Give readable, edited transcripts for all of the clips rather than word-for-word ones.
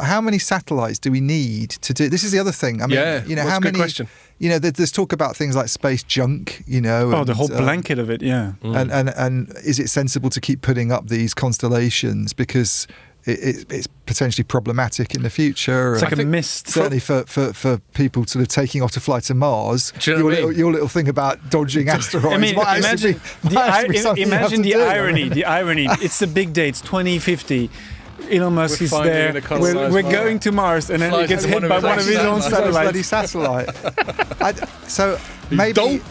how many satellites do we need to do? This is the other thing. I mean, how many? Good question. There's talk about things like space junk. the whole blanket of it. Yeah. And is it sensible to keep putting up these constellations because it's potentially problematic in the future? It's like a mist. Certainly for people sort of taking off to fly to Mars, your little thing about dodging asteroids. Imagine the irony. The irony. It's the big date. It's 2050. Elon Musk is there. We're going to Mars, and then he gets hit by one of his own satellites. Satellite. So maybe.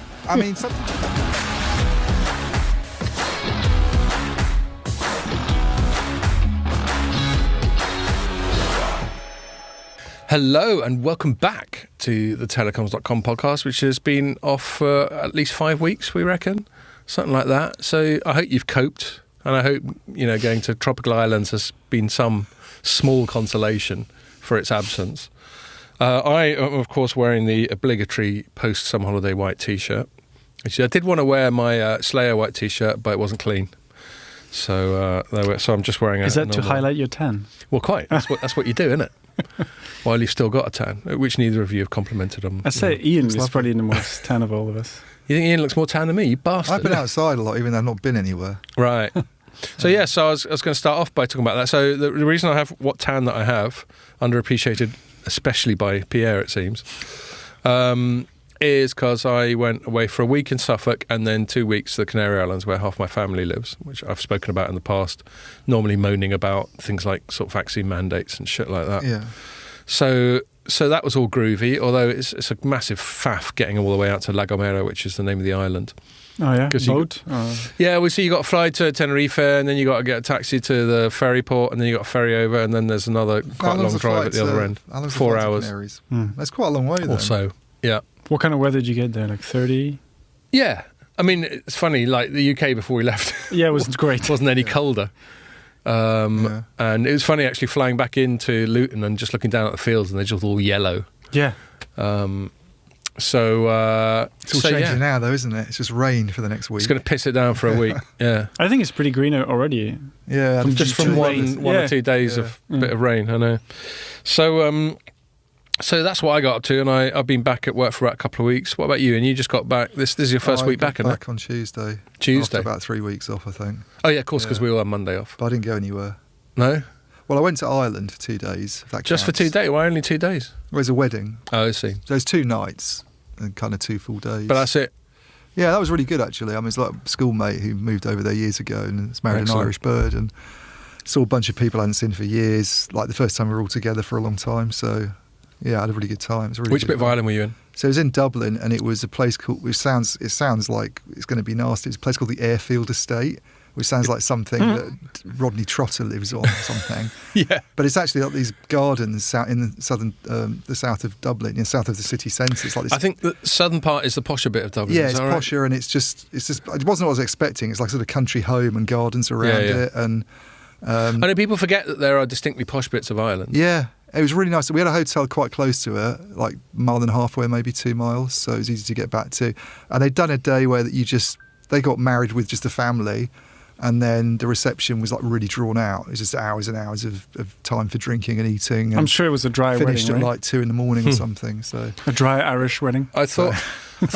Hello and welcome back to the Telecoms.com podcast, which has been off for at least 5 weeks, we reckon, something like that. So I hope you've coped, and I hope going to tropical islands has been some small consolation for its absence. I am, of course, wearing the obligatory post-summer holiday white T-shirt. Actually, I did want to wear my Slayer white T-shirt, but it wasn't clean. So I'm just wearing Is that to highlight your tan? Well, quite. That's what you do, isn't it? While you've still got a tan, which neither of you have complimented on. I say Ian is probably the most tan of all of us. You think Ian looks more tan than me? You bastard. I've been outside a lot, even though I've not been anywhere. Right. So I was going to start off by talking about that. So the reason I have what tan that I have, underappreciated, especially by Pierre, it seems, is because I went away for a week in Suffolk and then 2 weeks to the Canary Islands, where half my family lives, which I've spoken about in the past, normally moaning about things like sort of vaccine mandates and shit like that. Yeah. So that was all groovy, although it's a massive faff getting all the way out to La Gomera, which is the name of the island. Oh, yeah? Boat? Yeah, you got to fly to Tenerife, and then you got to get a taxi to the ferry port, and then you got a ferry over, and then there's another quite long drive at the other end. 4 hours. That's quite a long way, though. Also, yeah. What kind of weather did you get there? Like 30? Yeah. I mean, it's funny, like the UK before we left. Yeah, it was great. It wasn't any colder. And it was funny actually flying back into Luton and just looking down at the fields, and they're just all yellow. Yeah. It's all changing now, though, isn't it? It's just rain for the next week. It's going to piss it down for a week. Yeah. I think it's pretty green already. Yeah. From one or 2 days of bit of rain, I know. So that's what I got up to, and I've been back at work for about a couple of weeks. What about you? And you just got back. This is your first week back, isn't it? Back on Tuesday. Tuesday. After about 3 weeks off, I think. Oh yeah, of course, because we all had Monday off. But I didn't go anywhere. No. Well, I went to Ireland for 2 days. If that just counts. for 2 days? Why only 2 days? Well, there's a wedding. Oh, I see. There's 2 nights and kind of 2 full days. But that's it. Yeah, that was really good actually. I mean, it's like a schoolmate who moved over there years ago and has married an Irish bird, and saw a bunch of people I hadn't seen for years. Like the first time we were all together for a long time. So yeah, I had a really good time. It was really Which bit of Ireland were you in? So it was in Dublin, and it was a place called, it sounds like it's going to be nasty. It's a place called the Airfield Estate, which sounds like something that Rodney Trotter lives on or something. Yeah. But it's actually like these gardens out in the south of Dublin, south of the city centre. It's like this. I think the southern part is the posher bit of Dublin. Yeah, it's posher, and it's just it wasn't what I was expecting. It's like sort of country home and gardens around it, and I know people forget that there are distinctly posh bits of Ireland. Yeah. It was really nice. We had a hotel quite close to it, like a mile and a half away, maybe 2 miles, so it was easy to get back to. And they'd done a day where they got married with just a family, and then the reception was like really drawn out. It was just hours and hours of time for drinking and eating. And I'm sure it was a dry wedding, finished at like 2 a.m. or something. So a dry Irish wedding. I thought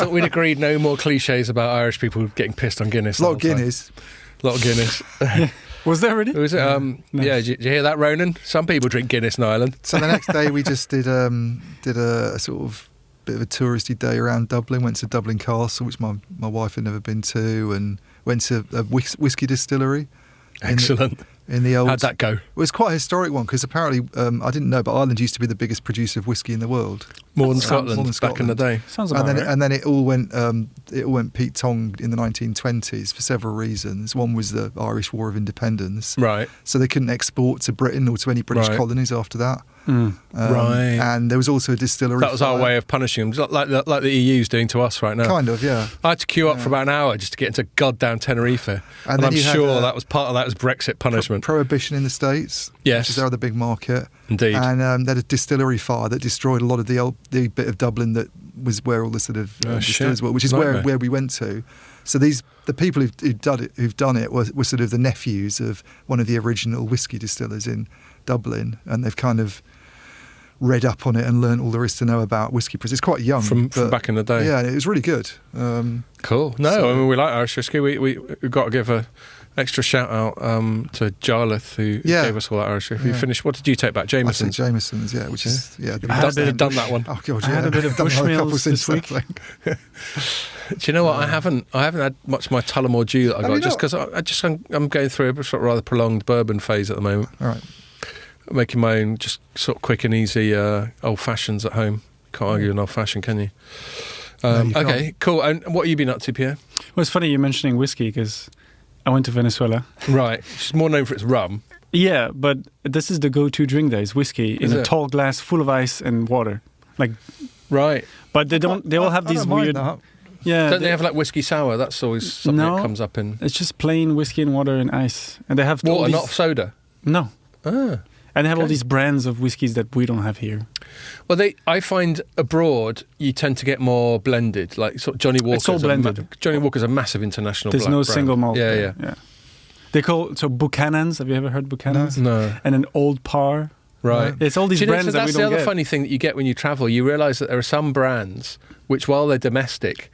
we'd agreed no more cliches about Irish people getting pissed on Guinness. A lot of Guinness. Was there really? Was it? Nice. Yeah, did you hear that, Ronan? Some people drink Guinness in Ireland. So the next day we just did a sort of bit of a touristy day around Dublin. Went to Dublin Castle, which my wife had never been to, and went to a whiskey distillery. Excellent. In the old, how'd that go? It was quite a historic one because apparently I didn't know, but Ireland used to be the biggest producer of whiskey in the world. More than Scotland back in the day. Sounds about right. And then it all went Pete Tong in the 1920s for several reasons. One was the Irish War of Independence. Right. So they couldn't export to Britain or to any British colonies after that. Right. And there was also a distillery. That was our way of punishing them, like the EU's doing to us right now. Kind of, yeah. I had to queue up for about an hour just to get into goddamn Tenerife. And I'm sure that was part of that was Brexit punishment. Prohibition in the States. Yes. Which is their other big market. Indeed. And they had a distillery fire that destroyed a lot of the bit of Dublin that was where all the sort of distilleries were, which is where we went to. So the people who've done it were sort of the nephews of one of the original whiskey distillers in Dublin, and they've kind of read up on it and learned all there is to know about whiskey. It's quite young. From back in the day. Yeah, it was really good. Cool. No, I mean, we like Irish whiskey. We've got to give a extra shout out to Jarlath, who gave us all that Irish whiskey. You finised, what did you take back? Jameson's? I said Jameson's, which is, I've done that one. Oh, God, I had a bit of Bushmills this week. Do you know what? I haven't had much of my Tullamore Dew that I got, just because I'm going through a sort of rather prolonged bourbon phase at the moment. All right. Making my own just sort of quick and easy old fashions at home. Can't argue an old fashioned, can you? Okay, cool. And what have you been up to, Pierre? Well, it's funny you mentioning whiskey because I went to Venezuela. Right. It's more known for its rum. Yeah, but this is the go-to drink there. It's whiskey in a tall glass full of ice and water. Right. But they don't. They all have these weird. Yeah. Don't they have like whiskey sour? That's always something that comes up in. It's just plain whiskey and water and ice, and they have water, not soda. No. Ah. And they have all these brands of whiskies that we don't have here. Well, I find abroad you tend to get more blended, like sort of Johnny Walker. It's all blended. Johnny Walker's a massive international. There's no brand. single malt. Yeah. They call Buchanan's. Have you ever heard Buchanan's? No. And an Old Par. Right. It's all these brands that we don't get. That's the other funny thing that you get when you travel. You realise that there are some brands which, while they're domestic,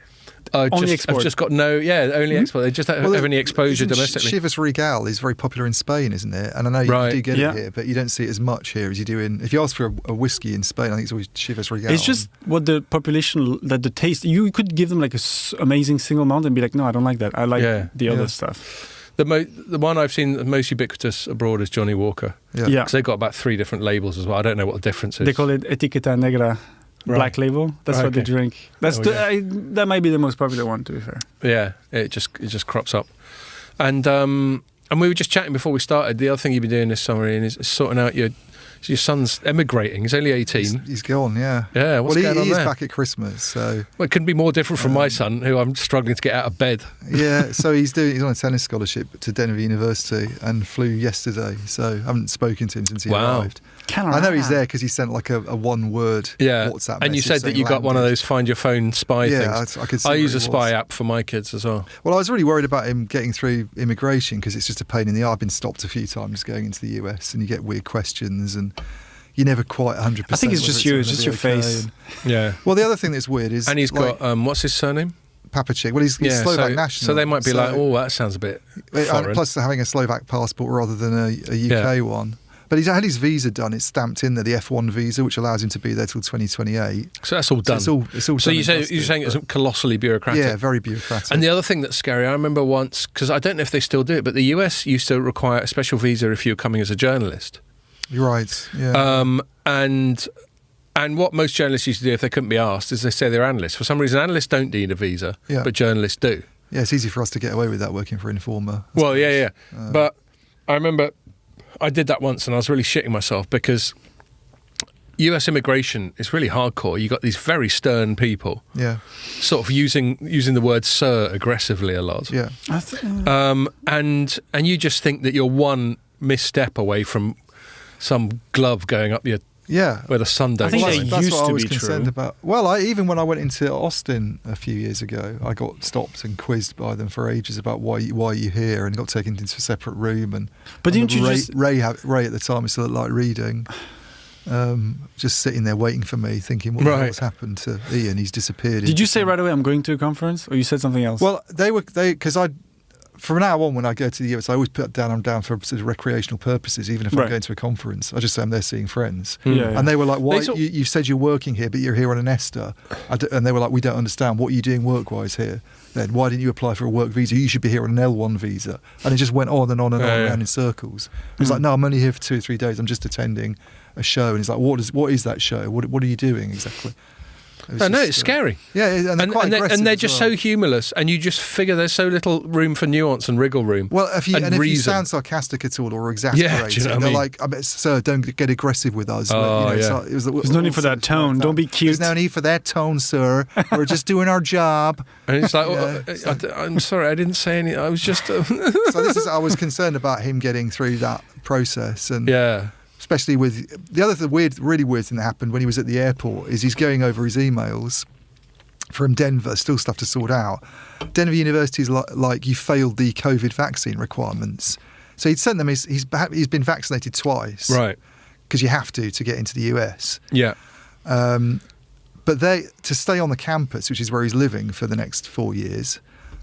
have just got only export. They just don't have any exposure domestically. Chivas Regal is very popular in Spain, isn't it? And I know you do get it here, but you don't see it as much here as you do in. If you ask for a whiskey in Spain, I think it's always Chivas Regal. It's just what the population, that the taste. You could give them like a amazing single malt and be like, no, I don't like that. I like the other stuff. The one I've seen most ubiquitous abroad is Johnny Walker. Yeah, because they've got about 3 different labels as well. I don't know what the difference is. They call it Etiqueta Negra. Black label. That's what they drink. That might be the most popular one, to be fair. Yeah, it just crops up. And we were just chatting before we started. The other thing you've been doing this summer, Ian, is sorting out your son's emigrating. He's only 18. He's gone, yeah. Yeah, what's going on he's there? back at Christmas, so... Well, it couldn't be more different from my son, who I'm struggling to get out of bed. Yeah, so he's on a tennis scholarship to Denver University and flew yesterday, so I haven't spoken to him since he arrived. I know he's there because he sent like a one-word WhatsApp message. And you said that you got one of those find your phone spy things. I could see I use a spy app for my kids as well. Well, I was really worried about him getting through immigration because it's just a pain in the eye. I've been stopped a few times going into the US and you get weird questions and you're never quite 100%. I think it's just you, it's just your face. Yeah. Well, the other thing that's weird is... And he's got, what's his surname? Papachik. Well, he's Slovak national. So they might be like, oh, that sounds a bit foreign. Plus having a Slovak passport rather than a UK one. But he's had his visa done. It's stamped in there, the F1 visa, which allows him to be there till 2028. So that's all done. So it's all so done. You're saying it's colossally bureaucratic? Yeah, very bureaucratic. And the other thing that's scary, I remember once, because I don't know if they still do it, but the US used to require a special visa if you were coming as a journalist. You're right, yeah. And what most journalists used to do if they couldn't be asked is they say they're analysts. For some reason, analysts don't need a visa, but journalists do. Yeah, it's easy for us to get away with that working for Informer. Well, yeah. But I remember I did that once and I was really shitting myself because US immigration is really hardcore. You got these very stern people, sort of using the word "sir" aggressively a lot. Yeah, and you just think that you're one misstep away from some glove going up your where the sun don't shine. I think that's what I was be concerned true. about. Well, even when I went into Austin a few years ago, I got stopped and quizzed by them for ages about why are you here, and got taken into a separate room. But didn't you Ray at the time was still like reading. Just sitting there waiting for me, thinking, what the hell's happened to Ian? He's disappeared. Did you say right away, I'm going to a conference? Or you said something else? Well, because from now on, when I go to the US, I always put I'm down for sort of recreational purposes, even if I'm going to a conference. I just say I'm there seeing friends. And they were like, why? You said you're working here, but you're here on an ESTA. And they were like, we don't understand. What are you doing work-wise here? Then why didn't you apply for a work visa? You should be here on an L1 visa. And it just went on and on and on around in circles. It was like, no, I'm only here for 2 or 3 days. I'm just attending a show. And he's like, what is that show? What are you doing exactly? It's scary. Yeah, and they're quite aggressive. And they're just so humorless, and you just figure there's so little room for nuance and wriggle room. Well, if you sound sarcastic at all or exasperating, they're like, sir, don't get aggressive with us. There's no need for that tone. Don't be cute. There's no need for that tone, sir. We're just doing our job. And it's like, I'm sorry, I didn't say anything. I was just... So I was concerned about him getting through that process. And especially with the other really weird thing that happened when he was at the airport is he's going over his emails from Denver, still stuff to sort out. Denver University is like you failed the COVID vaccine requirements. So he'd sent them. He's been vaccinated twice, Right. Because you have to get into the US. Yeah. But to stay on the campus, which is where he's living for the next 4 years,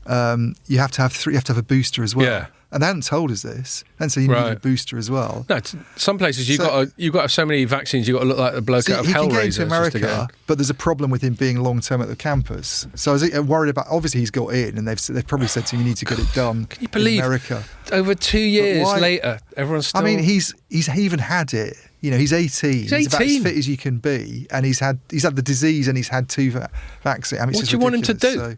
you have to have a booster as well. Yeah. And they hadn't told us this, and so you need a booster as well. No, some places you've got to have so many vaccines. You've got to look like a bloke out of Hellraiser. He can get into America, to but there's a problem with him being long term at the campus. So I was worried about. Obviously, he's got in, and they've probably said to him, "You need to get it done." Can you believe in America? Over 2 years later, everyone's still. I mean, he's even had it. You know, he's 18. He's 18. About as fit as you can be, and he's had the disease, and he's had 2 vaccines. I mean, what do you want him to do? So,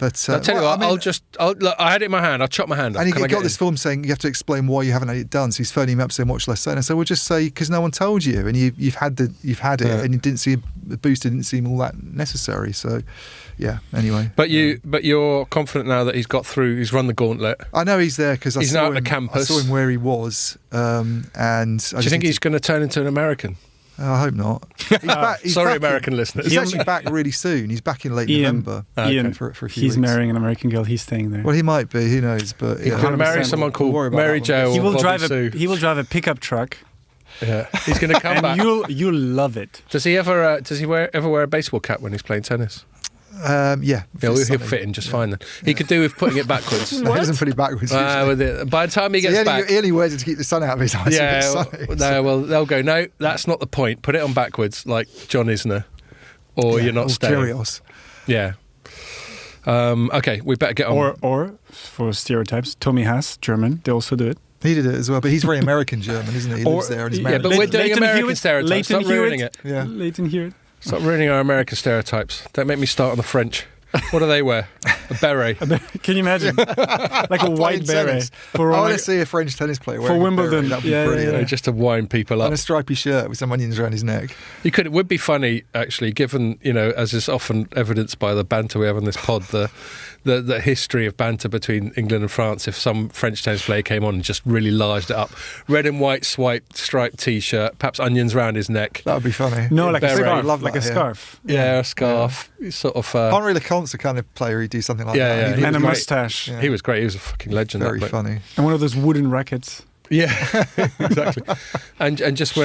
but I'll tell you what, look, I had it in my hand. I'll chop my hand off. And he got this form saying you have to explain why you haven't had it done. So he's phoning him up saying, "What shall I say?" And I said, "Well, just say because no one told you, and you've had it, and you didn't see the booster didn't seem all that necessary." So, yeah. Anyway, but you're confident now that he's got through. He's run the gauntlet. I know he's there because he's now at the campus. I saw him where he was, and do you think he's going to turn into an American? I hope not. He's back, sorry, American listeners. He's actually back really soon. He's back in late November. Ian, for a few weeks. He's marrying an American girl. He's staying there. Well, he might be. Who knows? But he's going to marry someone called Mary Jo. He will drive a pickup truck. Yeah, he's going to come back. And you'll love it. Does he ever wear a baseball cap when he's playing tennis? Yeah. He'll fit in just fine then. He could do with putting it backwards. He doesn't put it backwards. By the time he gets back, he only wears it to keep the sun out of his eyes. Yeah. Well, they'll go. No, that's not the point. Put it on backwards, like John Isner, or you're not staying. Curios. Yeah. Okay, we better get on. Or for stereotypes, Tommy Haas, German. They also do it. He did it as well, but he's very American German, isn't he? He lives there and he's married. Yeah, but we're doing American stereotypes. Stop ruining it. Yeah. Leighton Hewitt. Stop ruining our American stereotypes. Don't make me start on the French. What do they wear? A beret. Can you imagine? Like a white beret. I want to see a French tennis player wearing for Wimbledon. That'd be brilliant. Yeah. Just to wind people up. And a stripy shirt with some onions around his neck. It would be funny, actually, given, as is often evidenced by the banter we have on this pod, the history of banter between England and France, if some French tennis player came on and just really larged it up. Red and white striped T-shirt, perhaps onions around his neck. That would be funny. No, like a scarf. Love like that, a scarf. Yeah, a scarf. Yeah. Sort of... Henri Lecomte's the kind of player who'd do something like that. And a moustache. Yeah. He was great. He was a fucking legend. Very funny. And one of those wooden rackets. Yeah, exactly. and just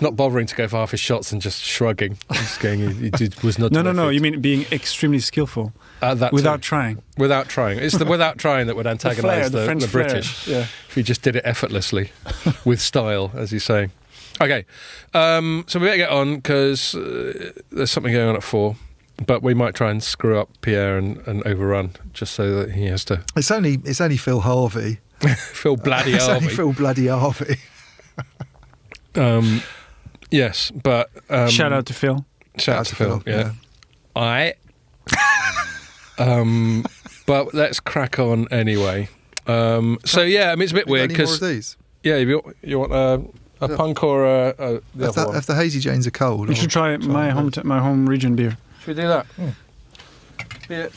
not bothering to go for half his shots and just shrugging. Just going, he was not. No. You mean being extremely skillful without trying. Without trying. It's the without trying that would antagonise the British. Yeah. If you just did it effortlessly, with style, as he's saying. Okay, so we better get on because there's something going on at 4. But we might try and screw up Pierre and overrun just so that he has to. It's only Phil Harvey. Phil Bloody Harvey. It's only Phil Bloody Harvey. Yes, but shout out to Phil. Shout out to Phil. Yeah. But let's crack on anyway. So yeah, I mean it's a bit weird because yeah, you want a punk or the other one. If the Hazy Janes are cold, you should try my home region beer. Should we do that?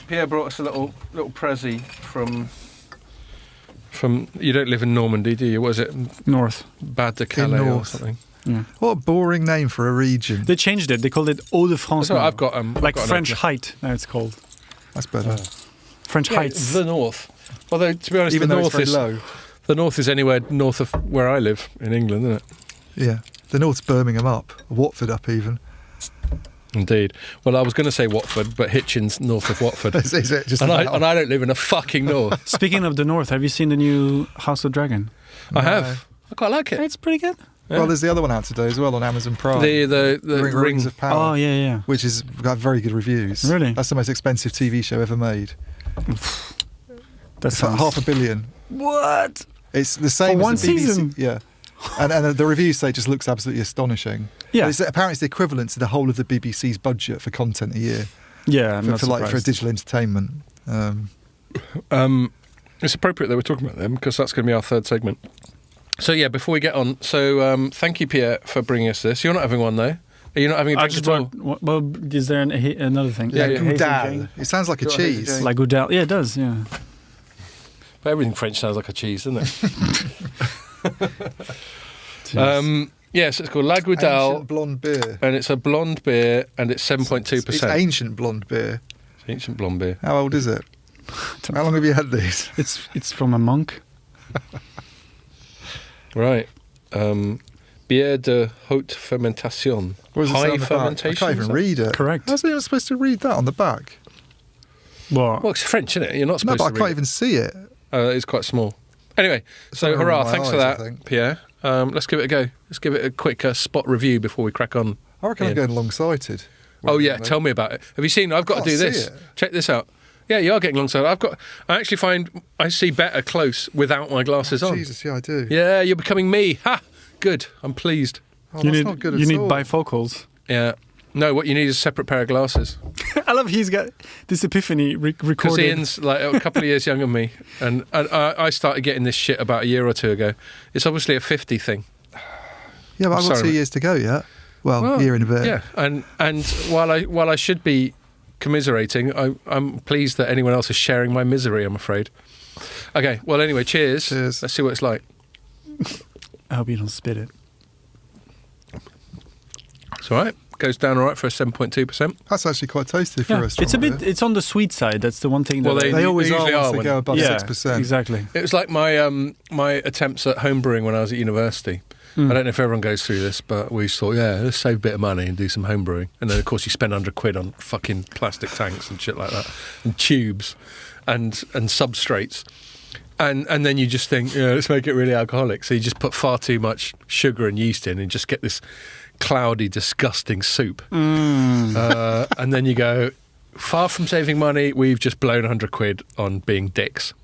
Pierre brought us a little Prezi from. You don't live in Normandy, do you? What is it? North. Bad de Calais or something. Yeah. What a boring name for a region. They changed it. They called it Hauts-de-France. So I've got like French Height. Now it's called. That's better. French Heights. The North. Although to be honest, even the though North it's very low. The North is anywhere north of where I live in England, isn't it? Yeah. The North's Birmingham up, Watford up even. Indeed. Well, I was going to say Watford, but Hitchin's north of Watford. Is it? And I don't live in a fucking north. Speaking of the North, have you seen the new House of Dragon? I have. I quite like it. It's pretty good. Yeah. Well, there's the other one out today as well on Amazon Prime. The Rings of Power. Oh, yeah. Which has got very good reviews. Really? That's the most expensive TV show ever made. That's like $500 million. What? It's the same for one as the BBC. season? Yeah. And the reviews say it just looks absolutely astonishing. Yeah. Apparently it's the equivalent to the whole of the BBC's budget for content a year. Yeah, for digital entertainment. It's appropriate that we're talking about them because that's going to be our third segment. So yeah, before we get on, thank you, Pierre, for bringing us this. You're not having one though. Are you not having a drink at all? Well, is there another thing? Yeah, Goudal. It sounds like a cheese. Like Goudal. Yeah, it does. Yeah. But everything French sounds like a cheese, doesn't it? Yes, it's called La Goudal. Ancient blonde beer. And it's a blonde beer, and it's 7.2%. It's ancient blonde beer. It's ancient blonde beer. How old is it? How long have you had these? It's from a monk. Right. Bière de haute fermentation. High fermentation. I can't even read it. Correct. How's anyone supposed to read that on the back? Well, It's French, isn't it? You're not supposed to No, read but I can't even see it. It's quite small. Anyway, so Something hurrah, wrong with my thanks for eyes, I that, think. Pierre. Let's give it a go. Let's give it a quick spot review before we crack on. I reckon I'm going long-sighted. Oh, yeah, tell me about it. Have you seen? I've got to do this. Check this out. Yeah, you are getting long-sighted. I actually find I see better close without my glasses on. Jesus, yeah, I do. Yeah, you're becoming me. Ha! Good. I'm pleased. Oh, that's not good at all. You need bifocals. Yeah. No, what you need is a separate pair of glasses. I love he's got this epiphany Because recorded. Ian's like a couple of years younger than me, and I started getting this shit about a year or two ago. It's obviously a 50 thing. Yeah, but I've got 2 years to go yet. Well, year and a bit. Yeah, and while I should be commiserating, I'm pleased that anyone else is sharing my misery, I'm afraid. Okay, well, anyway, cheers. Let's see what it's like. I hope you don't spit it. It's all right. Goes down all right for a 7.2%. That's actually quite tasty for us. It's on the sweet side. That's the one thing that they always usually are once they go above 6%. Exactly. It was like my attempts at homebrewing when I was at university. I don't know if everyone goes through this, but we thought, let's save a bit of money and do some homebrewing. And then, of course, you spend £100 on fucking plastic tanks and shit like that, and tubes and substrates. And then you just think, let's make it really alcoholic. So you just put far too much sugar and yeast in and just get this cloudy, disgusting soup. And then you go, far from saving money, we've just blown £100 on being dicks.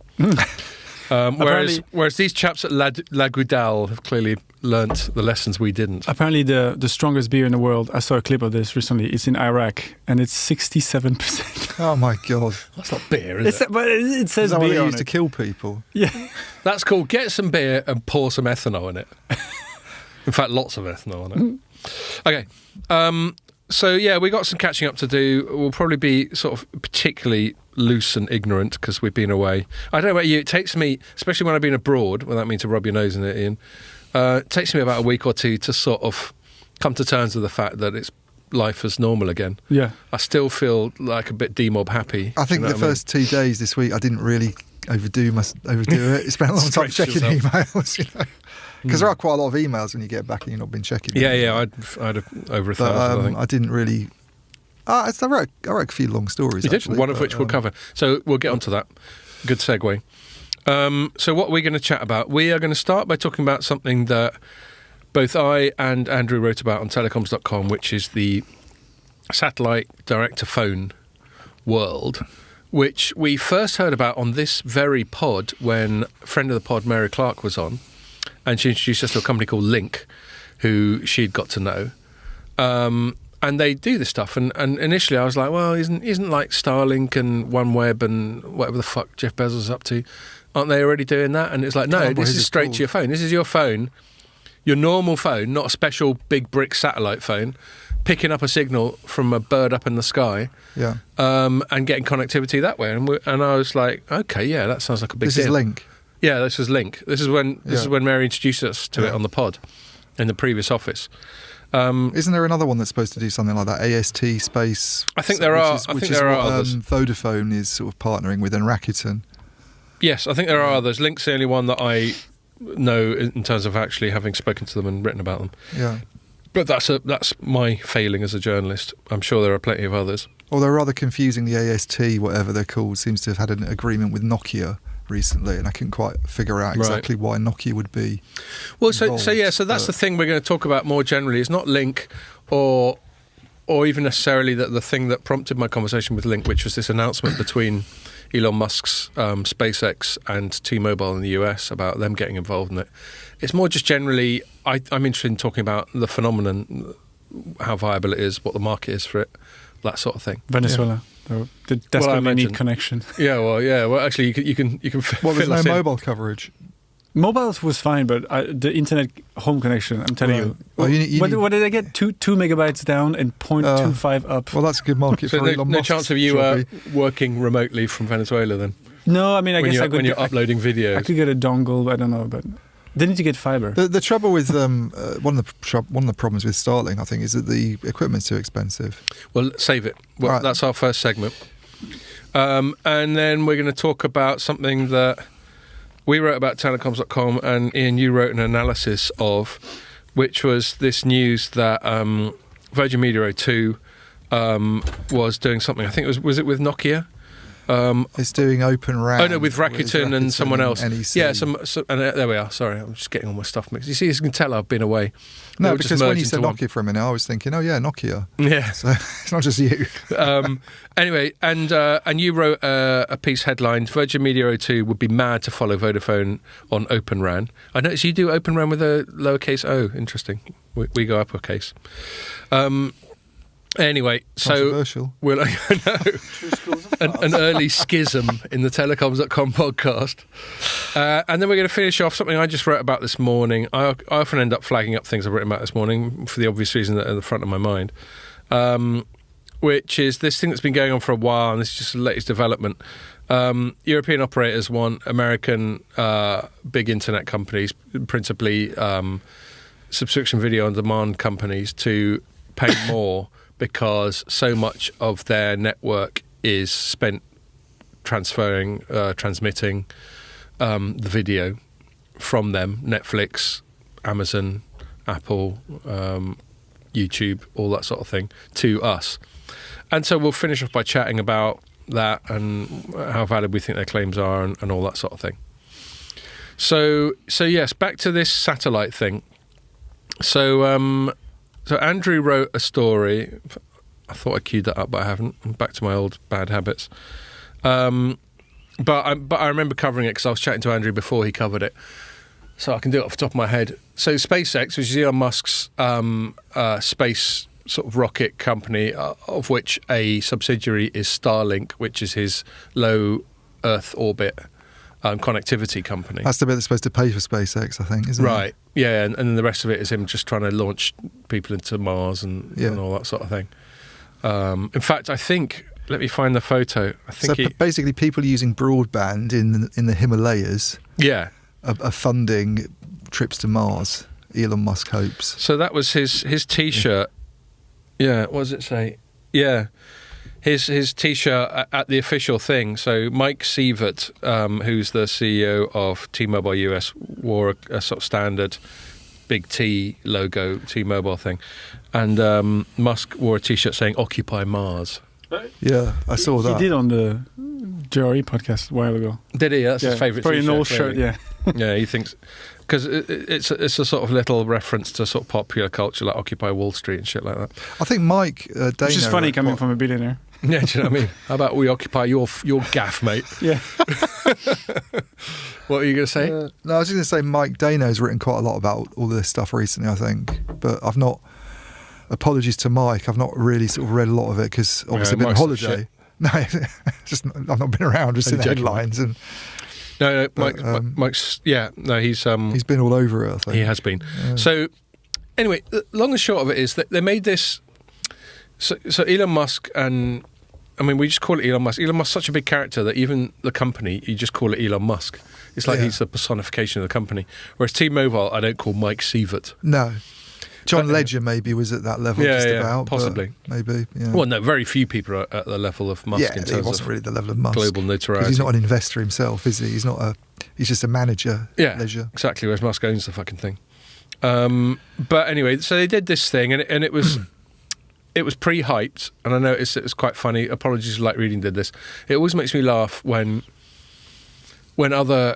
Whereas these chaps at La Goudale have clearly learnt the lessons we didn't. Apparently the strongest beer in the world, I saw a clip of this recently, it's in Iraq, and it's 67%. Oh my God. That's not beer, is it? But it says Is that beer what they on used it. to kill people? Yeah. That's cool. Get some beer and pour some ethanol in it. In fact, lots of ethanol in it. Okay. So, yeah, we got some catching up to do. We'll probably be sort of particularly loose and ignorant because we've been away. I don't know about you. It takes me, especially when I've been abroad, without meaning to rub your nose in it, Ian, it takes me about a week or two to sort of come to terms with the fact that it's life as normal again. Yeah. I still feel like a bit demob happy. I think the first 2 days this week, I didn't really overdo it. Spent a long time checking emails, Because there are quite a lot of emails when you get back and you've not been checking them. Yeah, I'd have over 1,000, I think. I didn't really... I wrote a few long stories, You actually. did, one of which we'll cover. So we'll get onto that. Good segue. So what are we going to chat about? We are going to start by talking about something that both I and Andrew wrote about on Telecoms.com, which is the satellite direct-to-phone world, which we first heard about on this very pod when a friend of the pod, Mary Clark, was on, and she introduced us to a company called Link, who she'd got to know. And they do this stuff, and initially I was like, well, isn't like Starlink and OneWeb and whatever the fuck Jeff Bezos is up to, aren't they already doing that? And it's like, no, this is straight to your phone. This is your phone, your normal phone, not a special big brick satellite phone, picking up a signal from a bird up in the sky, and getting connectivity that way. And I was like, okay, yeah, that sounds like a big deal. This is Link. Yeah, this was Link. This is when Mary introduced us to it on the pod in the previous office. Isn't there another one that's supposed to do something like that? AST Space. I think there are. I think there are others. Vodafone is sort of partnering with, and Rakuten. Yes, I think there are others. Link's the only one that I know in terms of actually having spoken to them and written about them. Yeah. But that's my failing as a journalist. I'm sure there are plenty of others. Although rather confusing, the AST, whatever they're called, seems to have had an agreement with Nokia recently, and I couldn't quite figure out exactly why Nokia would be involved. So that's the thing we're going to talk about more generally. It's not Link or even necessarily the thing that prompted my conversation with Link, which was this announcement between Elon Musk's SpaceX and T-Mobile in the US about them getting involved in it. It's more just generally, I'm interested in talking about the phenomenon, how viable it is, what the market is for it, that sort of thing. Venezuela. They desperately need connection. Well, actually, you can. Well, there's no mobile coverage. Mobiles was fine, but the internet home connection, I'm telling you. Well, what did I get? 2 megabytes down and 0.25 up. Well, that's a good market for Elon Musk. No chance of you working remotely from Venezuela then? No, I mean, I guess when you're uploading videos. I could get a dongle, I don't know, but they need to get fiber. The trouble with one of the problems with Starlink, I think, is that the equipment's too expensive. Well, save it. Well, right. That's our first segment, and then we're going to talk about something that we wrote about Telecoms.com, and Ian, you wrote an analysis of, which was this news that Virgin Media O2 was doing something. I think was it with Nokia? It's doing Open RAN. Oh no, with Rakuten and someone else. NEC. Yeah, and there we are. Sorry, I'm just getting all my stuff mixed. You see, you can tell I've been away. No, because when you said Nokia for a minute, I was thinking, oh yeah, Nokia. Yeah. So it's not just you. Anyway, and you wrote a piece headlined, Virgin Media O2 would be mad to follow Vodafone on Open RAN. I noticed you do Open RAN with a lowercase o. Interesting. We go uppercase. Anyway, so we'll an early schism in the Telecoms.com podcast, and then we're going to finish off something I just wrote about this morning. I often end up flagging up things I've written about this morning for the obvious reason that are at the front of my mind, which is this thing that's been going on for a while, and this is just the latest development. European operators want American big internet companies, principally subscription video on demand companies, to pay more because so much of their network is spent transmitting the video from them, Netflix, Amazon, Apple, YouTube, all that sort of thing, to us. And so we'll finish off by chatting about that and how valid we think their claims are and all that sort of thing. So yes, back to this satellite thing. So Andrew wrote a story. I thought I queued that up, but I haven't. I'm back to my old bad habits. But I remember covering it because I was chatting to Andrew before he covered it, so I can do it off the top of my head. So SpaceX, which is Elon Musk's space sort of rocket company, of which a subsidiary is Starlink, which is his low Earth orbit connectivity company. That's the bit that's supposed to pay for SpaceX, I think, isn't it? Right, yeah, and then the rest of it is him just trying to launch people into Mars and all that sort of thing. In fact, I think, let me find the photo. I think basically people using broadband in the Himalayas are funding trips to Mars, Elon Musk hopes. So that was his T-shirt. Yeah, what does it say? Yeah. His T-shirt at the official thing. So Mike Sievert, who's the CEO of T-Mobile US, wore a sort of standard big T logo T-Mobile thing, and Musk wore a T-shirt saying "Occupy Mars." Yeah, I saw that. He did on the JRE podcast a while ago. Did he? That's his favourite T-shirt. Probably an old shirt, yeah. Yeah, he thinks because it's a sort of little reference to sort of popular culture, like Occupy Wall Street and shit like that. I think Mike Dana, which is funny coming from a billionaire. Yeah, do you know what I mean? How about we occupy your gaff, mate? Yeah. What are you going to say? No, I was just going to say Mike Dana has written quite a lot about all this stuff recently, I think. But I've not, apologies to Mike, I've not really sort of read a lot of it because obviously I've been on holiday. No, just I've not been around, just in the headlines. And No, Mike's, he's been all over it, I think. He has been. Yeah. So anyway, long and short of it is that they made this. So Elon Musk, and I mean, we just call it Elon Musk. Elon Musk's such a big character that even the company, you just call it Elon Musk. It's like he's the personification of the company. Whereas T-Mobile, I don't call Mike Sievert. No. John Ledger maybe was at that level about. Possibly. Maybe, yeah. Well, no, very few people are at the level of Musk in terms he wasn't really the level of Musk. Global notoriety. He's not an investor himself, is he? He's just a manager. Yeah, Ledger. Exactly, whereas Musk owns the fucking thing. But anyway, so they did this thing, and it was... It was pre-hyped, and I noticed it was quite funny. Apologies to Like Reading did this. It always makes me laugh when other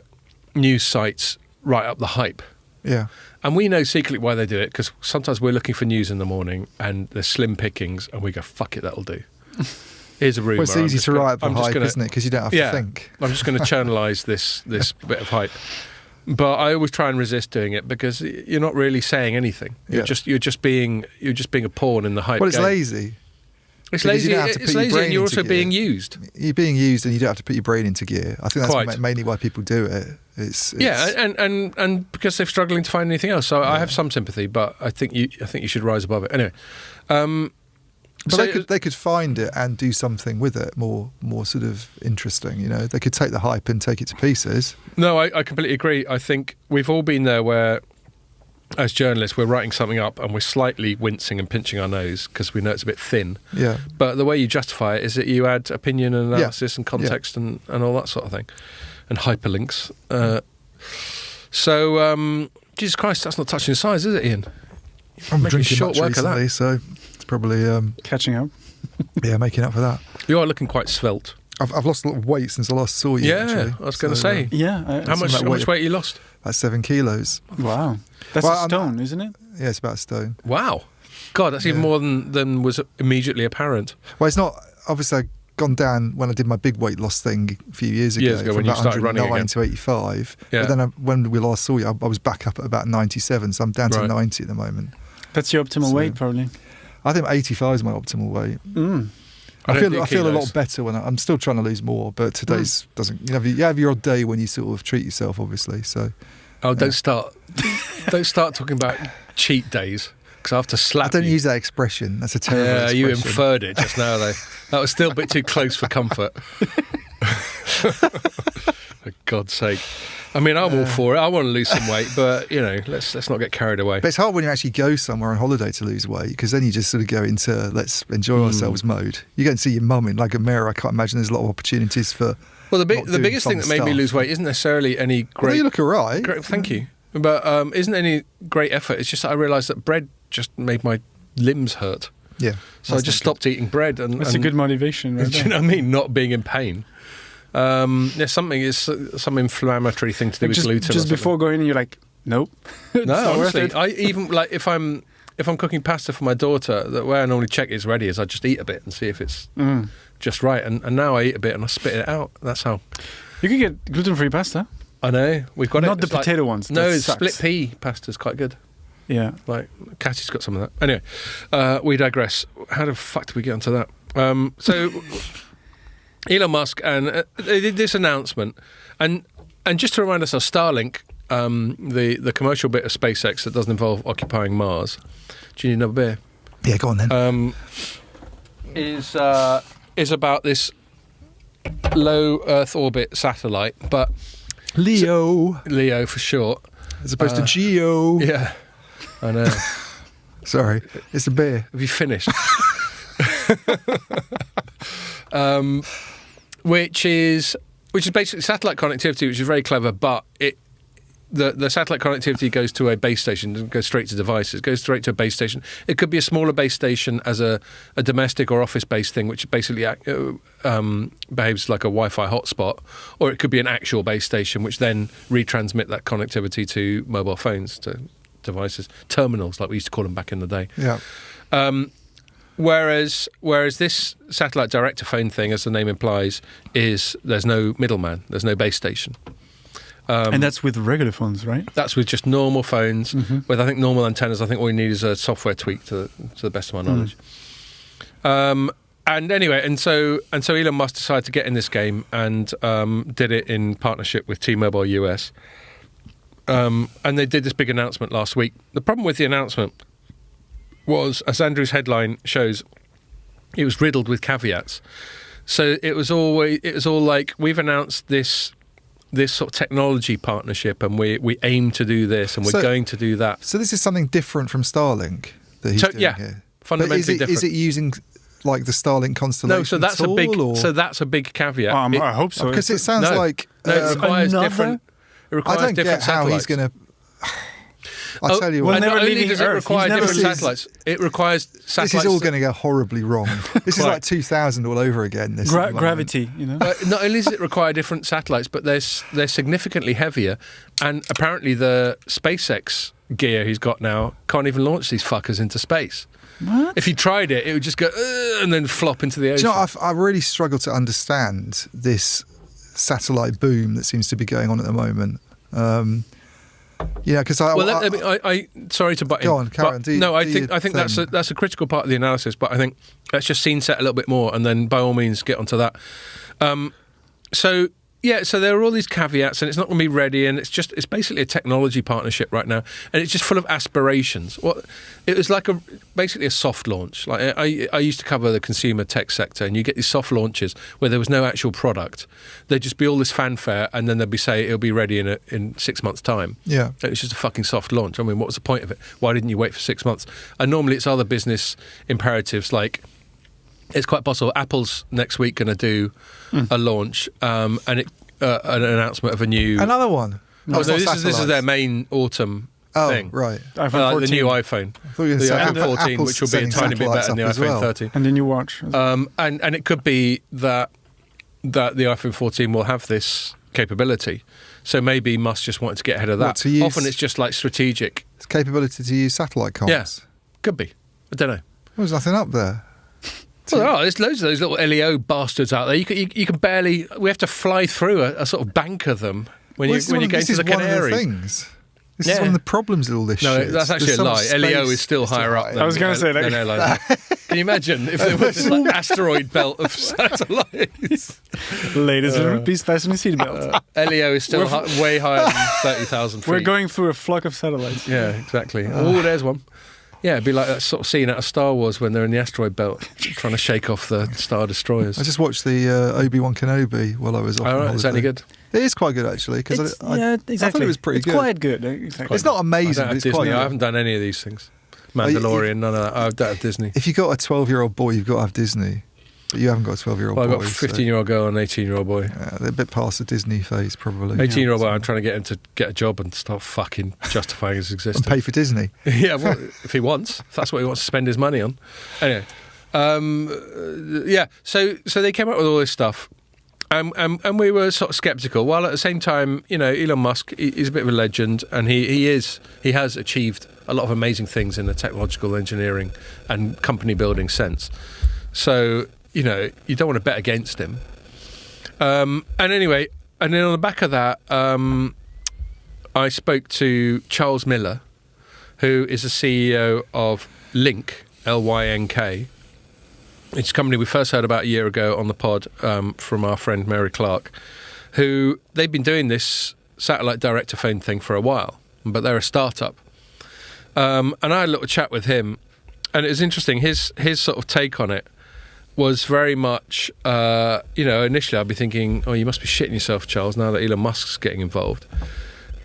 news sites write up the hype. Yeah. And we know secretly why they do it, because sometimes we're looking for news in the morning and there's slim pickings, and we go, fuck it, that'll do. Here's a rumour. Well, it's easy to write up the hype, isn't it? Because you don't have to think. I'm just going to channelise this bit of hype. But I always try and resist doing it because you're not really saying anything. You're just being a pawn in the hype. Well, it's game. lazy. It's lazy. It's lazy, and you're also being used. You're being used, and you don't have to put your brain into gear. I think that's mainly why people do it. It's and because they're struggling to find anything else. So I have some sympathy, but I think you should rise above it anyway. But they could find it and do something with it more sort of interesting. You know, they could take the hype and take it to pieces. No, I completely agree. I think we've all been there where, as journalists, we're writing something up and we're slightly wincing and pinching our nose because we know it's a bit thin. Yeah. But the way you justify it is that you add opinion and analysis and context and all that sort of thing, and hyperlinks. So, Jesus Christ, that's not touching the size, is it, Ian? I'm drinking much recently, so it's probably catching up. Yeah, making up for that. You are looking quite svelte. I've lost a lot of weight since I last saw you. Yeah, actually. I was going to say. How much weight you lost? About 7 kilos. Wow, that's a stone, isn't it? Yeah, it's about a stone. Wow, God, that's even more than was immediately apparent. Well, it's not. Obviously, I'd gone down when I did my big weight loss thing a few years ago. Years ago, when you started running again. To 85. Yeah. But then when we last saw you, I was back up at about 97, so I'm down to 90 at the moment. That's your optimal weight, probably. I think 85 is my optimal weight. I feel a lot better when I'm still trying to lose more, but today's doesn't. You have your odd day when you sort of treat yourself, obviously. So, don't start talking about cheat days, because I have to slap. I don't use that expression. That's a terrible expression. You inferred it just now, though. That was still a bit too close for comfort. For God's sake. I mean, I'm all for it. I want to lose some weight, but let's not get carried away. But it's hard when you actually go somewhere on holiday to lose weight, because then you just sort of go into let's enjoy ourselves mode. You go and see your mum in like a mirror. I can't imagine there's a lot of opportunities for. Well, the biggest thing that made me lose weight isn't necessarily any great. Well, you look alright. Thank you, but isn't any great effort. It's just that I realised that bread just made my limbs hurt. Yeah. So I just stopped eating bread, and that's a good motivation. Right? Do you know what I mean? Not being in pain. There's some inflammatory thing to do with gluten. Just before going in, you're like, nope. No, honestly, I even like if I'm cooking pasta for my daughter, the way I normally check it's ready is I just eat a bit and see if it's just right. And now I eat a bit and I spit it out. That's how. You can get gluten-free pasta. I know we've got not the potato ones. No, split pea pasta's quite good. Yeah, like Cassie's got some of that. Anyway, we digress. How the fuck did we get onto that? So. Elon Musk and they did this announcement, and just to remind ourselves, Starlink, the commercial bit of SpaceX that doesn't involve occupying Mars. Do you need another beer? Yeah, go on then. Is about this low Earth orbit satellite, but Leo for short, as opposed to Geo. Yeah, I know. Sorry, it's a beer. Have you finished? Which is basically satellite connectivity, which is very clever, but the satellite connectivity goes to a base station, doesn't go straight to devices, it goes straight to a base station. It could be a smaller base station as a domestic or office-based thing, which basically behaves like a Wi-Fi hotspot, or it could be an actual base station, which then retransmit that connectivity to mobile phones, to devices, terminals, like we used to call them back in the day. Yeah. Whereas this satellite direct-to-phone thing, as the name implies, is there's no middleman, there's no base station. And that's with regular phones, right? That's with just normal phones, with I think normal antennas. I think all you need is a software tweak to the best of my knowledge. And anyway, and so Elon Musk decided to get in this game and did it in partnership with T-Mobile US. And they did this big announcement last week. The problem with the announcement was, as Andrew's headline shows, it was riddled with caveats. So it was all like, we've announced this sort of technology partnership, and we aim to do this, and we're going to do that. So this is something different from Starlink that he's doing here. Fundamentally different. Is it using like the Starlink constellation? No, so that's a big caveat. I hope so. Because it sounds like it requires different. It requires I don't different get how satellites. he's going to. I tell you what. Not only does it require different satellites, it requires satellites. This is all going to go horribly wrong. This is like 2000 all over again. This gravity, Not only does it require different satellites, but they're significantly heavier, and apparently the SpaceX gear he's got now can't even launch these fuckers into space. What? If he tried it, it would just go and then flop into the ocean. Do you know, I really struggle to understand this satellite boom that seems to be going on at the moment. Because I sorry to butt in. Go on, Karen. I think that's a critical part of the analysis. But I think let's just scene set a little bit more, and then by all means get onto that. So there are all these caveats, and it's not going to be ready, and it's basically a technology partnership right now, and it's just full of aspirations. It was like basically a soft launch. Like I used to cover the consumer tech sector, and you get these soft launches where there was no actual product. There'd just be all this fanfare, and then they'd be say it'll be ready in 6 months' time. Yeah, it was just a fucking soft launch. I mean, what was the point of it? Why didn't you wait for 6 months? And normally it's other business imperatives, like it's quite possible Apple's next week going to do a launch and an announcement of a new another one. this is their main autumn thing. Right. iPhone 14. The new iPhone. I thought you were The saying iPhone 14, Apple's which will be a setting tiny bit better than the satellites up iPhone as well. 13. And the new watch. And it could be that the iPhone 14 will have this capability. So maybe Musk just wanted to get ahead of that. Often it's just like strategic. It's capability to use satellite comms. Yeah, could be. I don't know. Well, there's nothing up there. Well, there's loads of those little LEO bastards out there. You can barely. We have to fly through a sort of bank of them when you go into the Canaries. This is one of the problems with all this shit. No, that's actually a lie. LEO is still higher up. I was going to say that. Can you imagine if there was this asteroid belt of satellites? Ladies and gentlemen, please fasten your seatbelt. LEO is still way higher than 30,000 feet. We're going through a flock of satellites. Yeah, exactly. There's one. Yeah, it'd be like that sort of scene out of Star Wars when they're in the asteroid belt trying to shake off the Star Destroyers. I just watched the Obi-Wan Kenobi while I was off on holiday. Is that any good? It is quite good, actually. Exactly. I thought it was pretty good. It's quite good. Exactly. It's not amazing, but it's quite good. I haven't done any of these things. Mandalorian, none of that. I don't have Disney. If you've got a 12-year-old boy, you've got to have Disney. But you haven't got a 12-year-old boy. I've got a 15-year-old girl and an 18-year-old boy. Yeah, they're a bit past the Disney phase, probably. 18-year-old boy, I'm trying to get him to get a job and start fucking justifying his existence. And pay for Disney. Yeah, well, if he wants. If that's what he wants to spend his money on. Anyway. So they came up with all this stuff. And we were sort of sceptical, while at the same time, Elon Musk is a bit of a legend, and he has achieved a lot of amazing things in the technological engineering and company building sense. So, you don't want to bet against him. And anyway, and then on the back of that, I spoke to Charles Miller, who is the CEO of Lynk, Lynk. It's a company we first heard about a year ago on the pod from our friend Mary Clark, who they've been doing this satellite direct-to-phone thing for a while, but they're a startup. And I had a little chat with him, and it was interesting. His sort of take on it was very much, initially I'd be thinking, oh, you must be shitting yourself, Charles, now that Elon Musk's getting involved.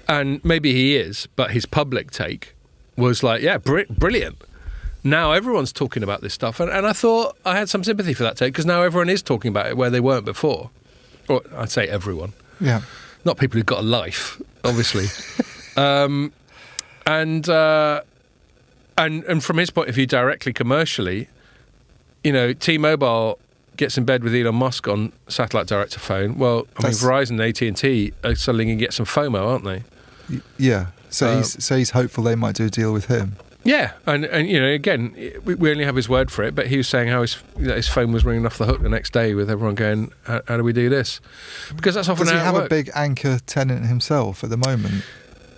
And maybe he is, but his public take was like, yeah, brilliant. Now everyone's talking about this stuff, and I thought I had some sympathy for that take, because now everyone is talking about it where they weren't before. Or I'd say everyone. Yeah. Not people who've got a life, obviously. And from his point of view, directly commercially, T-Mobile gets in bed with Elon Musk on satellite direct-to-phone. Well, Verizon and AT&T are suddenly going to get some FOMO, aren't they? Yeah. So he's hopeful they might do a deal with him. Yeah, and again, we only have his word for it, but he was saying how his phone was ringing off the hook the next day with everyone going, how do we do this? Because that's often how it works. Does he have a big anchor tenant himself at the moment?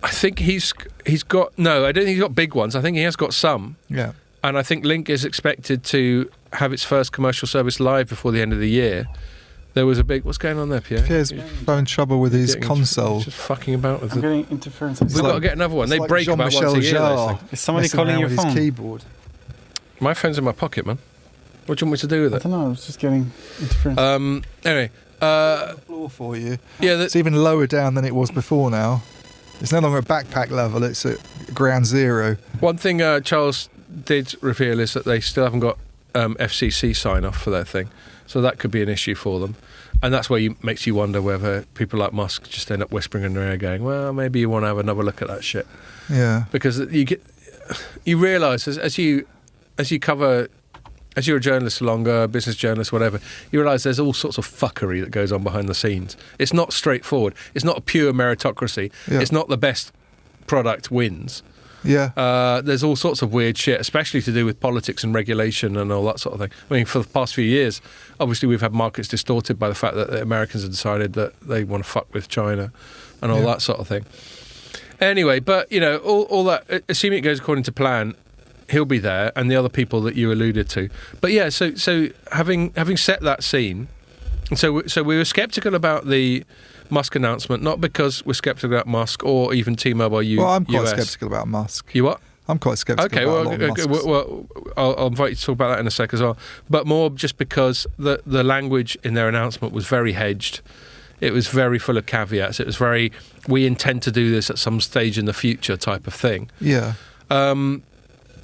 I think he's got... No, I don't think he's got big ones. I think he has got some. Yeah. And I think Lynk is expected to have its first commercial service live before the end of the year. There was a big... What's going on there, Pierre? Pierre's having trouble with his console. Just fucking about with I'm getting interference. We've got to get another one. They break about once a year. Is somebody calling your phone? His keyboard. My phone's in my pocket, man. What do you want me to do with it? I don't know. I was just getting interference. Anyway. The floor for you. Yeah, it's even lower down than it was before now. It's no longer at backpack level. It's at ground zero. One thing Charles did reveal is that they still haven't got FCC sign-off for their thing. So that could be an issue for them. And that's where makes you wonder whether people like Musk just end up whispering in their ear going, well, maybe you want to have another look at that shit. Yeah. Because you realise as you're a journalist longer, business journalist, whatever, you realise there's all sorts of fuckery that goes on behind the scenes. It's not straightforward. It's not a pure meritocracy. Yeah. It's not the best product wins. Yeah. There's all sorts of weird shit, especially to do with politics and regulation and all that sort of thing. I mean, for the past few years, obviously we've had markets distorted by the fact that the Americans have decided that they want to fuck with China and all that sort of thing. Anyway, but, all that, assuming it goes according to plan, he'll be there, and the other people that you alluded to. But yeah, so having set that scene, so we were sceptical about the Musk announcement, not because we're sceptical about Musk or even T-Mobile US. Well, I'm quite sceptical about Musk. You what? I'm quite sceptical about a lot of Musk's. Well, I'll invite you to talk about that in a sec as well. But more just because the language in their announcement was very hedged. It was very full of caveats. It was very, we intend to do this at some stage in the future type of thing. Yeah. And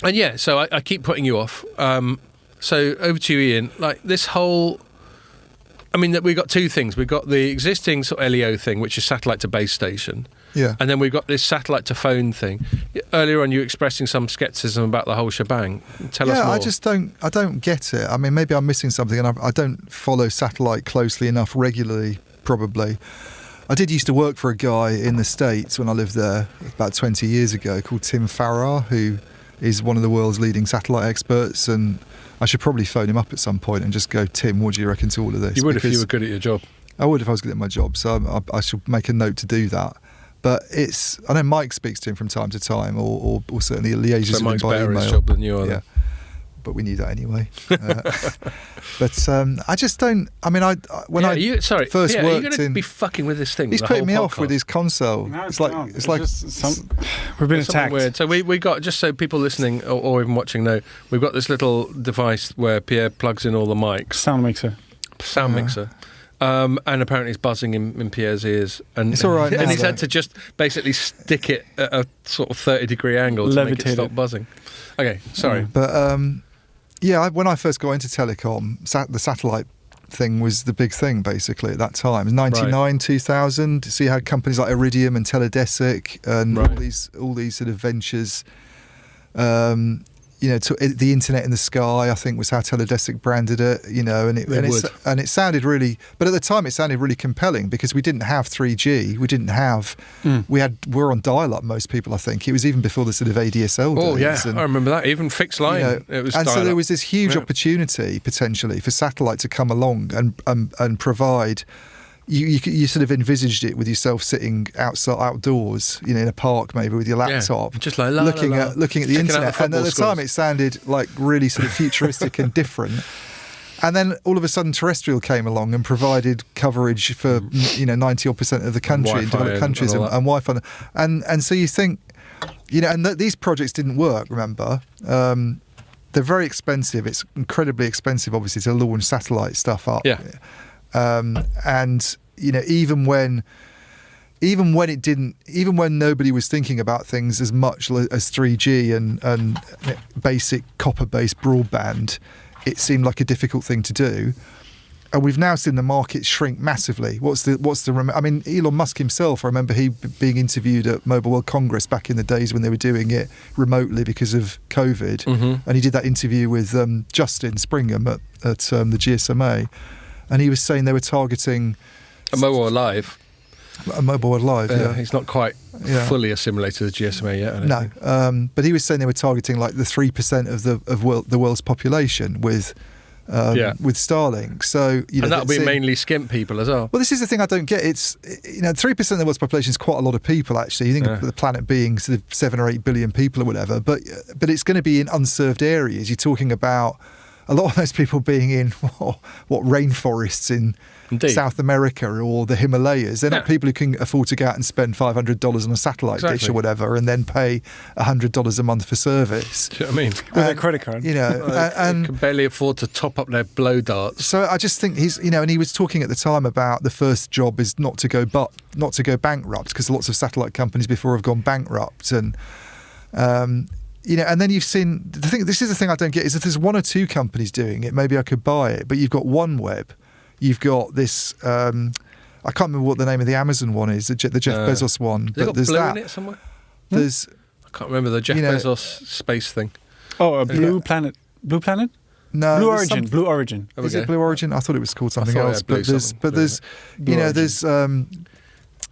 yeah, so I keep putting you off. So over to you, Ian. Like this whole... I mean, we've got two things. We've got the existing sort of LEO thing, which is satellite to base station, Yeah. And then we've got this satellite to phone thing. Earlier on, you were expressing some scepticism about the whole shebang. Tell us more. I don't get it. I mean, maybe I'm missing something, and I don't follow satellite closely enough regularly, probably. I did used to work for a guy in the States when I lived there about 20 years ago called Tim Farrar, who is one of the world's leading satellite experts, and I should probably phone him up at some point and just go, Tim, what do you reckon to all of this? You would if you were good at your job. I would if I was good at my job, so I should make a note to do that. But I know Mike speaks to him from time to time, or certainly liaises with him by email. So Mike's better at his job than you are. Yeah, but we knew that anyway. But I just don't. I mean, when I first worked in, you're going to be fucking with this thing. He's putting me off with his console. No, it's like we've been attacked. Weird. So we got, just so people listening or even watching know, we've got this little device where Pierre plugs in all the mics. Sound mixer. And apparently it's buzzing in Pierre's ears. And it's all right now, and he's had to just basically stick it at a sort of 30-degree angle to make it stop buzzing. Okay, sorry. But when I first got into telecom, the satellite thing was the big thing basically at that time. It was 99, 2000. So you had companies like Iridium and Teledesic and all these sort of ventures. The internet in the sky, I think, was how Teledesic branded it. And it sounded really, but at the time it sounded really compelling because we didn't have 3G, we didn't have, we're on dial-up. Most people, I think, it was even before the sort of ADSL days. Oh yeah, I remember that. Even fixed line, it was. And dial-up. So there was this huge opportunity potentially for satellite to come along and provide. You sort of envisaged it with yourself sitting outdoors, in a park maybe with your laptop, just like looking at the internet. And at the time, it sounded like really sort of futuristic and different. And then all of a sudden, terrestrial came along and provided coverage for 90% of the country in developed countries and Wi-Fi. And so you think, and these projects didn't work. Remember. They're very expensive. It's incredibly expensive, obviously, to launch satellite stuff up. Yeah. And even when nobody was thinking about things as much as 3G and basic copper-based broadband, it seemed like a difficult thing to do. And we've now seen the market shrink massively. I mean, Elon Musk himself, I remember he being interviewed at Mobile World Congress back in the days when they were doing it remotely because of COVID. And he did that interview with Justin Springham at the GSMA. And he was saying they were targeting a Mobile World Live. A Mobile World Live, yeah. He's not quite fully assimilated to the GSMA yet. I don't think. But he was saying they were targeting like the 3% of the world's population with Starlink. So and that'll be mainly skimp people as well. Well, this is the thing I don't get. It's 3% of the world's population is quite a lot of people actually. You think of the planet being sort of 7 or 8 billion people or whatever, but it's going to be in unserved areas. You're talking about a lot of those people being in rainforests in South America or the Himalayas. They're not people who can afford to go out and spend $500 on a satellite dish or whatever and then pay $100 a month for service. Do you know what I mean? With a credit card. And can barely afford to top up their blow darts. So I just think he's, and he was talking at the time about the first job is not to go bankrupt, because lots of satellite companies before have gone bankrupt. And and then you've seen this is the thing I don't get, is if there's one or two companies doing it, maybe I could buy it. But you've got OneWeb, you've got this. I can't remember what the name of the Amazon one is, the Jeff Bezos one. But there's Blue in it somewhere. There's. I can't remember the Jeff Bezos space thing. Oh, a Blue Planet. Blue Planet. No, Blue Origin. Blue Origin. Is it Blue Origin? I thought it was called something else. But there's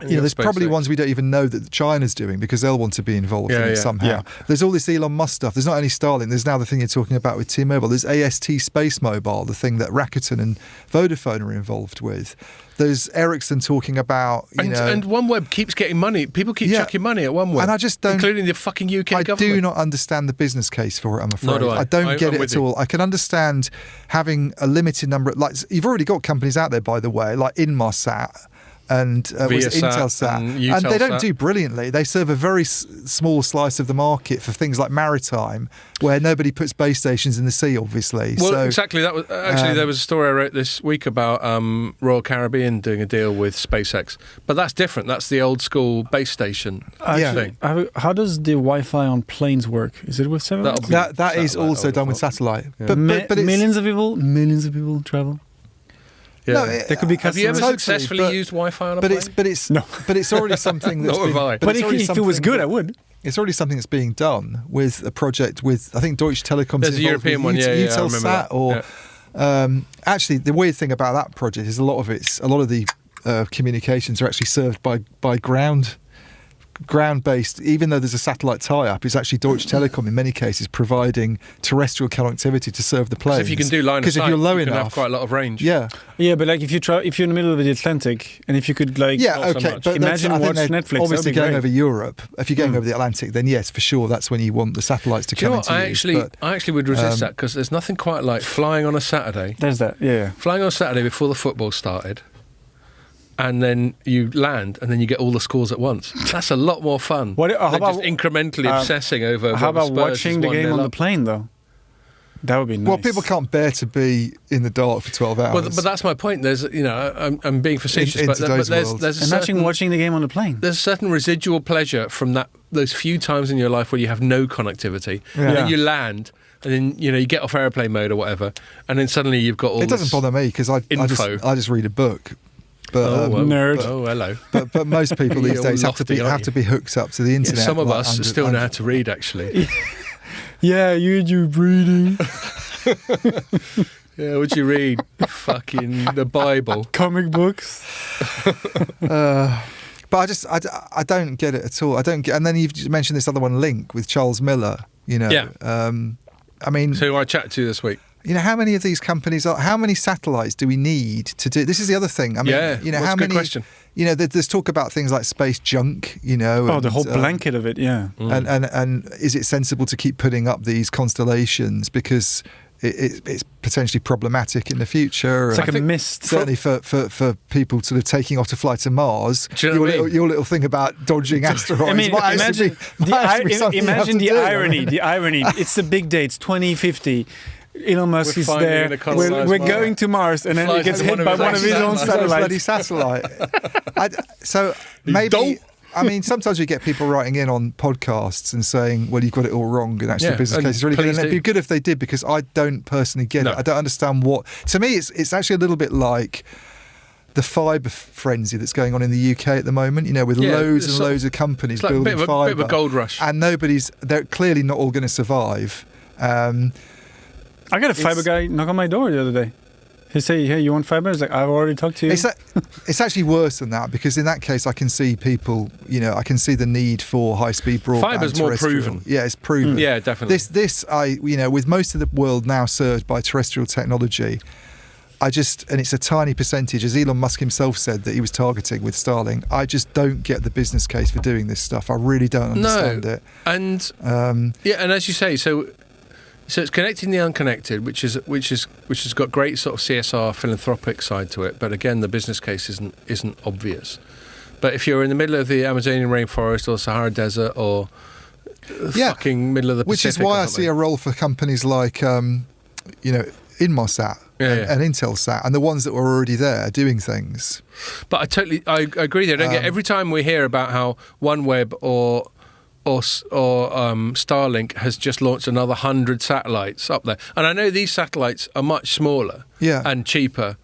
there's probably ones we don't even know that China's doing because they'll want to be involved in it somehow. Yeah. There's all this Elon Musk stuff. There's not only Starlink. There's now the thing you're talking about with T-Mobile. There's AST Space Mobile, the thing that Rakuten and Vodafone are involved with. There's Ericsson talking about, and OneWeb keeps getting money. People keep chucking money at OneWeb, and I just don't, including the fucking UK government. I do not understand the business case for it. I'm afraid. I don't get it at all. I can understand having a limited number. You've already got companies out there, by the way, like Inmarsat and Intelsat, and they don't do brilliantly. They serve a very small slice of the market for things like maritime, where nobody puts base stations in the sea, obviously. Well, exactly. That was actually there was a story I wrote this week about Royal Caribbean doing a deal with SpaceX, but that's different. That's the old school base station thing. How does the Wi-Fi on planes work? Is it with satellite? That is also done with satellite. Yeah. But millions of people travel. Yeah. No, there could be Have you ever customers. successfully used Wi-Fi on a plane? But it's already something that's Nor have I. But if it was good, I would. It's already something that's being done with a project with, I think, Deutsche Telecoms. There's a European one, Eutelsat, or actually, the weird thing about that project is a lot of the communications are actually served by ground-based. Even though there's a satellite tie-up, it's actually Deutsche Telekom in many cases providing terrestrial connectivity to serve the planes. If you can do line of sight, if you're low you can enough, have quite a lot of range. Yeah, but like if you're in the middle of the Atlantic, and if you could not so much. But imagine I think watch they're Netflix. obviously that'd be going great. over Europe. If you're going over the Atlantic, then yes, for sure, that's when you want the satellites to Do you come know what? into use. I actually would resist that, because there's nothing quite like flying on a Saturday. There's that. Yeah. Flying on a Saturday before the football started, and then you land, and then you get all the scores at once. That's a lot more fun How than about just incrementally obsessing over. How about Spurs watching the game on the plane though? That would be nice. Well, people can't bear to be in the dark for 12 hours. Well, but that's my point. There's, I'm being facetious, In but today's there's world. a Imagine certain, watching the game on the plane. there's a certain residual pleasure from those few times in your life where you have no connectivity, and then you land, and then you get off airplane mode or whatever, and then suddenly you've got all. It doesn't bother me because I just read a book. But, nerd. Hello. But most people these days have lofty, to be hooked up to the internet. Some of like us still know how to read, actually. Yeah, you reading Yeah, what'd you read? Fucking the Bible. comic books. But I don't get it at all. I don't get. And then you've just mentioned this other one, Link, with Charles Miller. Yeah. I mean, So who I chatted to this week. how many of these companies how many satellites do we need to do? This is the other thing. I mean, that's how a good many? question. There's talk about things like space junk. The whole blanket of it. Yeah. And is it sensible to keep putting up these constellations because it's potentially problematic in the future? It's like a mist. Certainly for people sort of taking off to fly to Mars, Do you know what I mean? your little thing about dodging asteroids. Imagine the irony. The irony. It's the big dates, 2050. Elon Musk is there. We're going to Mars, and then he gets hit by one of his own bloody satellites. satellite. So maybe. I mean, sometimes we get people writing in on podcasts and saying, well, you've got it all wrong, and actually the business case is really good. And it'd be good if they did, because I don't personally get it. I don't understand what... To me, it's actually a little bit like the fibre frenzy that's going on in the UK at the moment, with loads and loads of companies like building fibre. a bit of a gold rush. And they're clearly not all going to survive. I got a fibre guy knock on my door the other day. He say, "Hey, you want fibre?" I was like, "I've already talked to you." It's actually worse than that, because in that case, I can see people. I can see the need for high-speed broadband. Fibre's more proven. Yeah, it's proven. Yeah, definitely. With most of the world now served by terrestrial technology, and it's a tiny percentage, as Elon Musk himself said that he was targeting with Starlink. I just don't get the business case for doing this stuff. I really don't understand it. And and as you say, so it's connecting the unconnected, which has got great sort of CSR philanthropic side to it. But again, the business case isn't obvious. But if you're in the middle of the Amazonian rainforest or Sahara Desert or fucking middle of the Pacific, which is why I see a role for companies like Inmarsat and Intelsat, and the ones that were already there doing things. But I agree there. Every time we hear about how OneWeb or Starlink has just launched another 100 satellites up there, and I know these satellites are much smaller and cheaper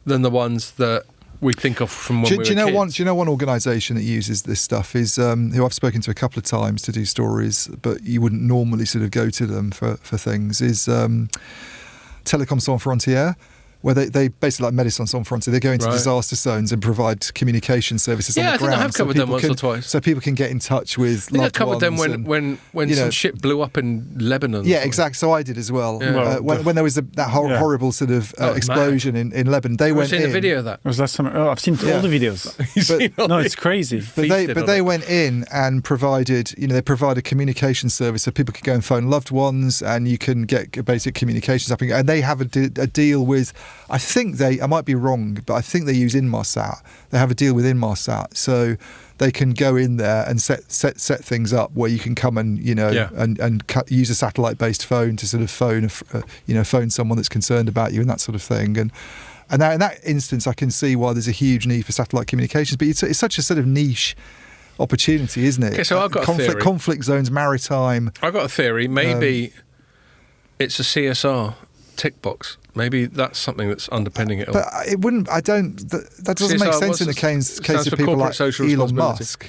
than the ones that we think of from when we were kids. Do you know one organisation that uses this stuff is who I've spoken to a couple of times to do stories, but you wouldn't normally sort of go to them for things, is Telecoms.com Frontier, where they basically like Medicine Sans Frontier. They go into disaster zones and provide communication services on the ground. Yeah, I think I have covered them once or twice. So people can get in touch with loved ones. I covered them when some ship blew up in Lebanon. Yeah, exactly. So I did as well. Yeah. When there was that horrible sort of explosion in Lebanon, they went in. I've seen the video of that. It was last summer. Oh, I've seen all the videos. It's crazy. But they went in and provided, they provide a communication service so people could go and phone loved ones, and you can get basic communications happening. And they have a deal with, I might be wrong, but I think they use Inmarsat. They have a deal with Inmarsat, so they can go in there and set things up where you can come and use a satellite-based phone to sort of phone someone that's concerned about you and that sort of thing. And now in that instance, I can see why there's a huge need for satellite communications. But it's such a sort of niche opportunity, isn't it? Okay, so I've got a theory. Conflict zones, maritime. I've got a theory. Maybe it's a CSR tick box. Maybe that's something that's underpinning it all. But it wouldn't. That doesn't make sense in the case of people like Elon Musk.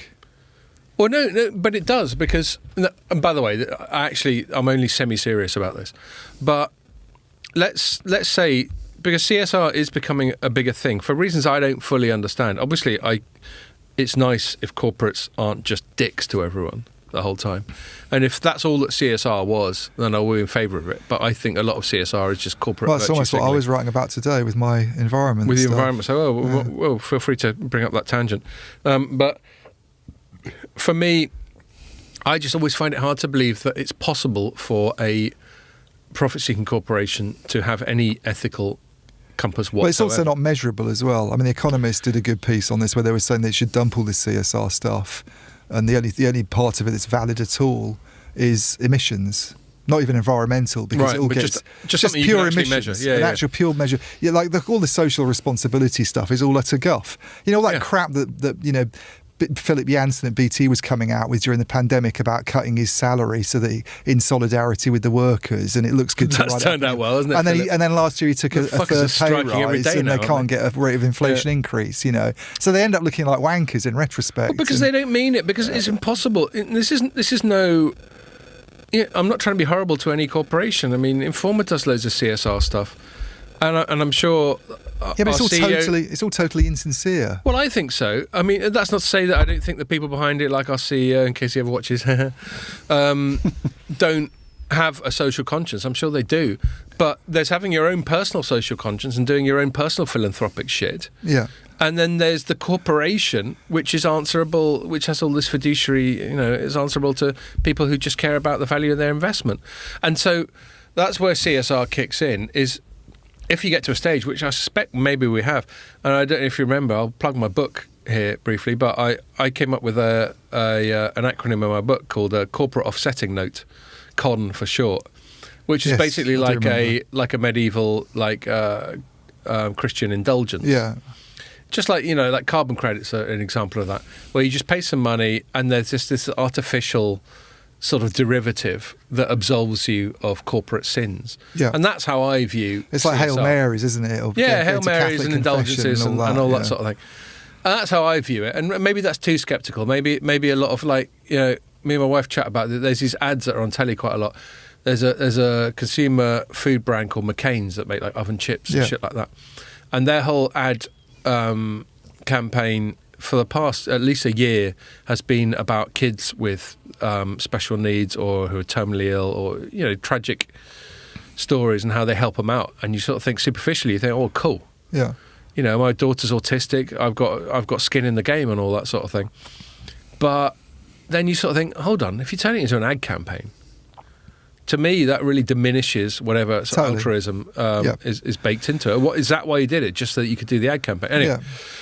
Well, no, but it does because. And by the way, I'm only semi-serious about this. But let's say, because CSR is becoming a bigger thing for reasons I don't fully understand. Obviously, it's nice if corporates aren't just dicks to everyone the whole time. And if that's all that CSR was, then I'll be in favour of it. But I think a lot of CSR is just corporate. Well, it's almost what I was writing about today with my environment. With the environment. So, well, feel free to bring up that tangent. But for me, I just always find it hard to believe that it's possible for a profit-seeking corporation to have any ethical compass whatsoever. Well, it's also not measurable as well. I mean, The Economist did a good piece on this where they were saying they should dump all this CSR stuff. And the only part of it that's valid at all is emissions, not even environmental, because it all gets just pure emissions, actual pure measure. Yeah, like all the social responsibility stuff is all utter guff. You know, all that crap that Philip Jansen at BT was coming out with during the pandemic about cutting his salary so that in solidarity with the workers, and it looks good. That's turned out well, hasn't it? And then last year he took a third pay rise, and they can't get a rate of inflation increase. You know, so they end up looking like wankers in retrospect. Well, because they don't mean it. Because it's impossible. This is no. Yeah, I'm not trying to be horrible to any corporation. I mean, Informa does loads of CSR stuff, and I'm sure. Yeah, but it's all totally insincere. Well, I think so. I mean, that's not to say that I don't think the people behind it, like our CEO, in case he ever watches, don't have a social conscience. I'm sure they do. But there's having your own personal social conscience and doing your own personal philanthropic shit. Yeah. And then there's the corporation, which is answerable, which has all this fiduciary, is answerable to people who just care about the value of their investment. And so that's where CSR kicks in, is if you get to a stage, which I suspect maybe we have, and I don't know if you remember, I'll plug my book here briefly, but I came up with an acronym in my book called a Corporate Offsetting Note, CON for short, which is basically like a medieval Christian indulgence. Yeah. Just like, like carbon credits are an example of that, where you just pay some money and there's just this artificial sort of derivative that absolves you of corporate sins. Yeah. And that's how I view it's like CSR. Hail Marys, isn't it? Or Hail Marys and indulgences and all that sort of thing. And that's how I view it. And maybe that's too sceptical. Maybe a lot of me and my wife chat about it. There's these ads that are on telly quite a lot. There's a consumer food brand called McCain's that make like oven chips and shit like that. And their whole ad campaign for the past at least a year has been about kids with special needs or who are terminally ill or tragic stories and how they help them out. And you sort of think superficially, you think, oh, cool. Yeah. My daughter's autistic. I've got skin in the game and all that sort of thing. But then you sort of think, hold on, if you turn it into an ad campaign, to me, that really diminishes whatever sort of altruism is baked into it. Is that why you did it? Just so that you could do the ad campaign? Anyway,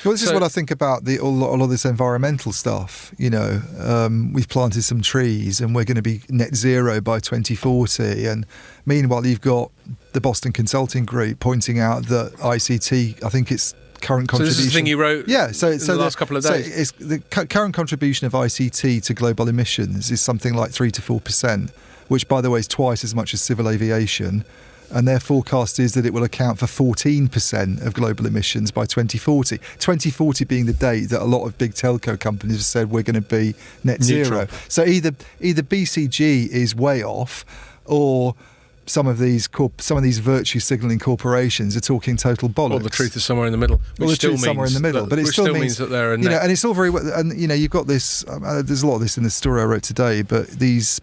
Well, this is what I think about a lot of this environmental stuff. We've planted some trees and we're going to be net zero by 2040. And meanwhile, you've got the Boston Consulting Group pointing out that ICT, I think it's current contribution. So this is the thing you wrote in the last couple of days? So it's the current contribution of ICT to global emissions is something like 3 to 4%. Which, by the way, is twice as much as civil aviation. And their forecast is that it will account for 14% of global emissions by 2040. 2040 being the date that a lot of big telco companies have said we're going to be net zero. So either BCG is way off, or some of these virtue signalling corporations are talking total bollocks. Or the truth is somewhere in the middle. But it still means that they're and it's all very. And you've got this. There's a lot of this in the story I wrote today, but these.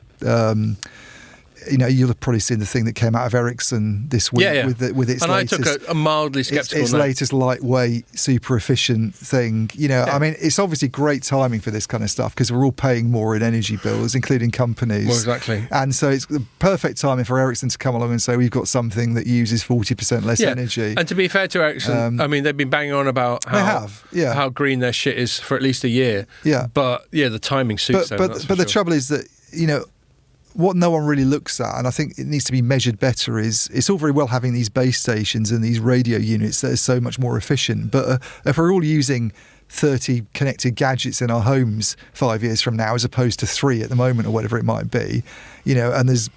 You'll have probably seen the thing that came out of Ericsson this week with its and latest. I took a mildly sceptical its latest lightweight, super efficient thing. I mean, it's obviously great timing for this kind of stuff because we're all paying more in energy bills, including companies. Well, exactly. And so it's the perfect timing for Ericsson to come along and say we've got something that uses 40% less energy. And to be fair to Ericsson, I mean, they've been banging on about how green their shit is for at least a year. Yeah. But the timing suits them. But the trouble is that what no one really looks at, and I think it needs to be measured better, is it's all very well having these base stations and these radio units that are so much more efficient. But if we're all using 30 connected gadgets in our homes 5 years from now, as opposed to 3 at the moment or whatever it might be, and there's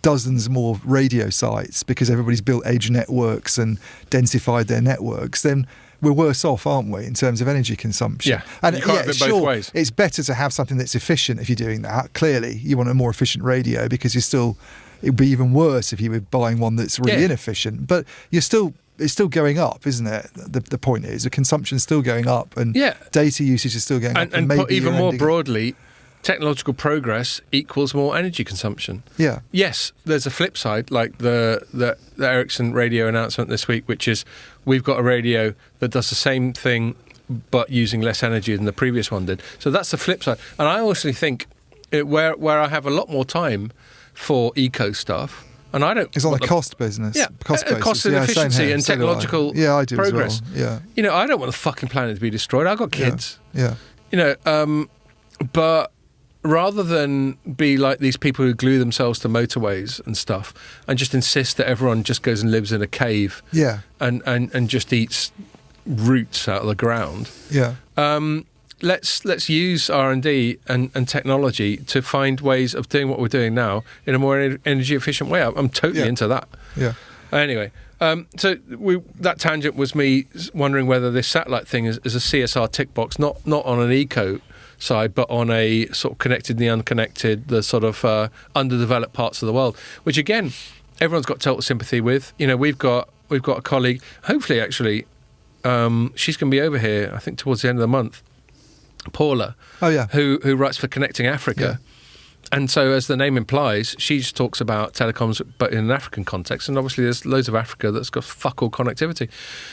dozens more radio sites because everybody's built edge networks and densified their networks, then we're worse off, aren't we, in terms of energy consumption? Yeah, and you can't have it both ways. It's better to have something that's efficient if you're doing that. Clearly, you want a more efficient radio because it'd be even worse if you were buying one that's really inefficient. But it's still going up, isn't it? The point is, the consumption's still going up, and data usage is still going up. And put even more broadly, technological progress equals more energy consumption. Yeah. Yes, there's a flip side, like the Ericsson radio announcement this week, which is we've got a radio that does the same thing but using less energy than the previous one did. So that's the flip side. And I honestly think where I have a lot more time for eco stuff, and I don't. It's on a cost business. Yeah, cost and efficiency and technological I do progress. As well. Yeah. I don't want the fucking planet to be destroyed. I've got kids. Yeah. But rather than be like these people who glue themselves to motorways and stuff and just insist that everyone just goes and lives in a cave and just eats roots out of the ground, let's use R&D and technology to find ways of doing what we're doing now in a more energy efficient way. I'm totally into that. Yeah. Anyway, so that tangent was me wondering whether this satellite thing is a CSR tick box, not on an eco side, but on a sort of connected and the unconnected, the sort of underdeveloped parts of the world, which again, everyone's got total sympathy with. We've got a colleague, hopefully actually, she's going to be over here, I think towards the end of the month, Paula, who writes for Connecting Africa. Yeah. And so, as the name implies, she just talks about telecoms, but in an African context. And obviously, there's loads of Africa that's got fuck all connectivity.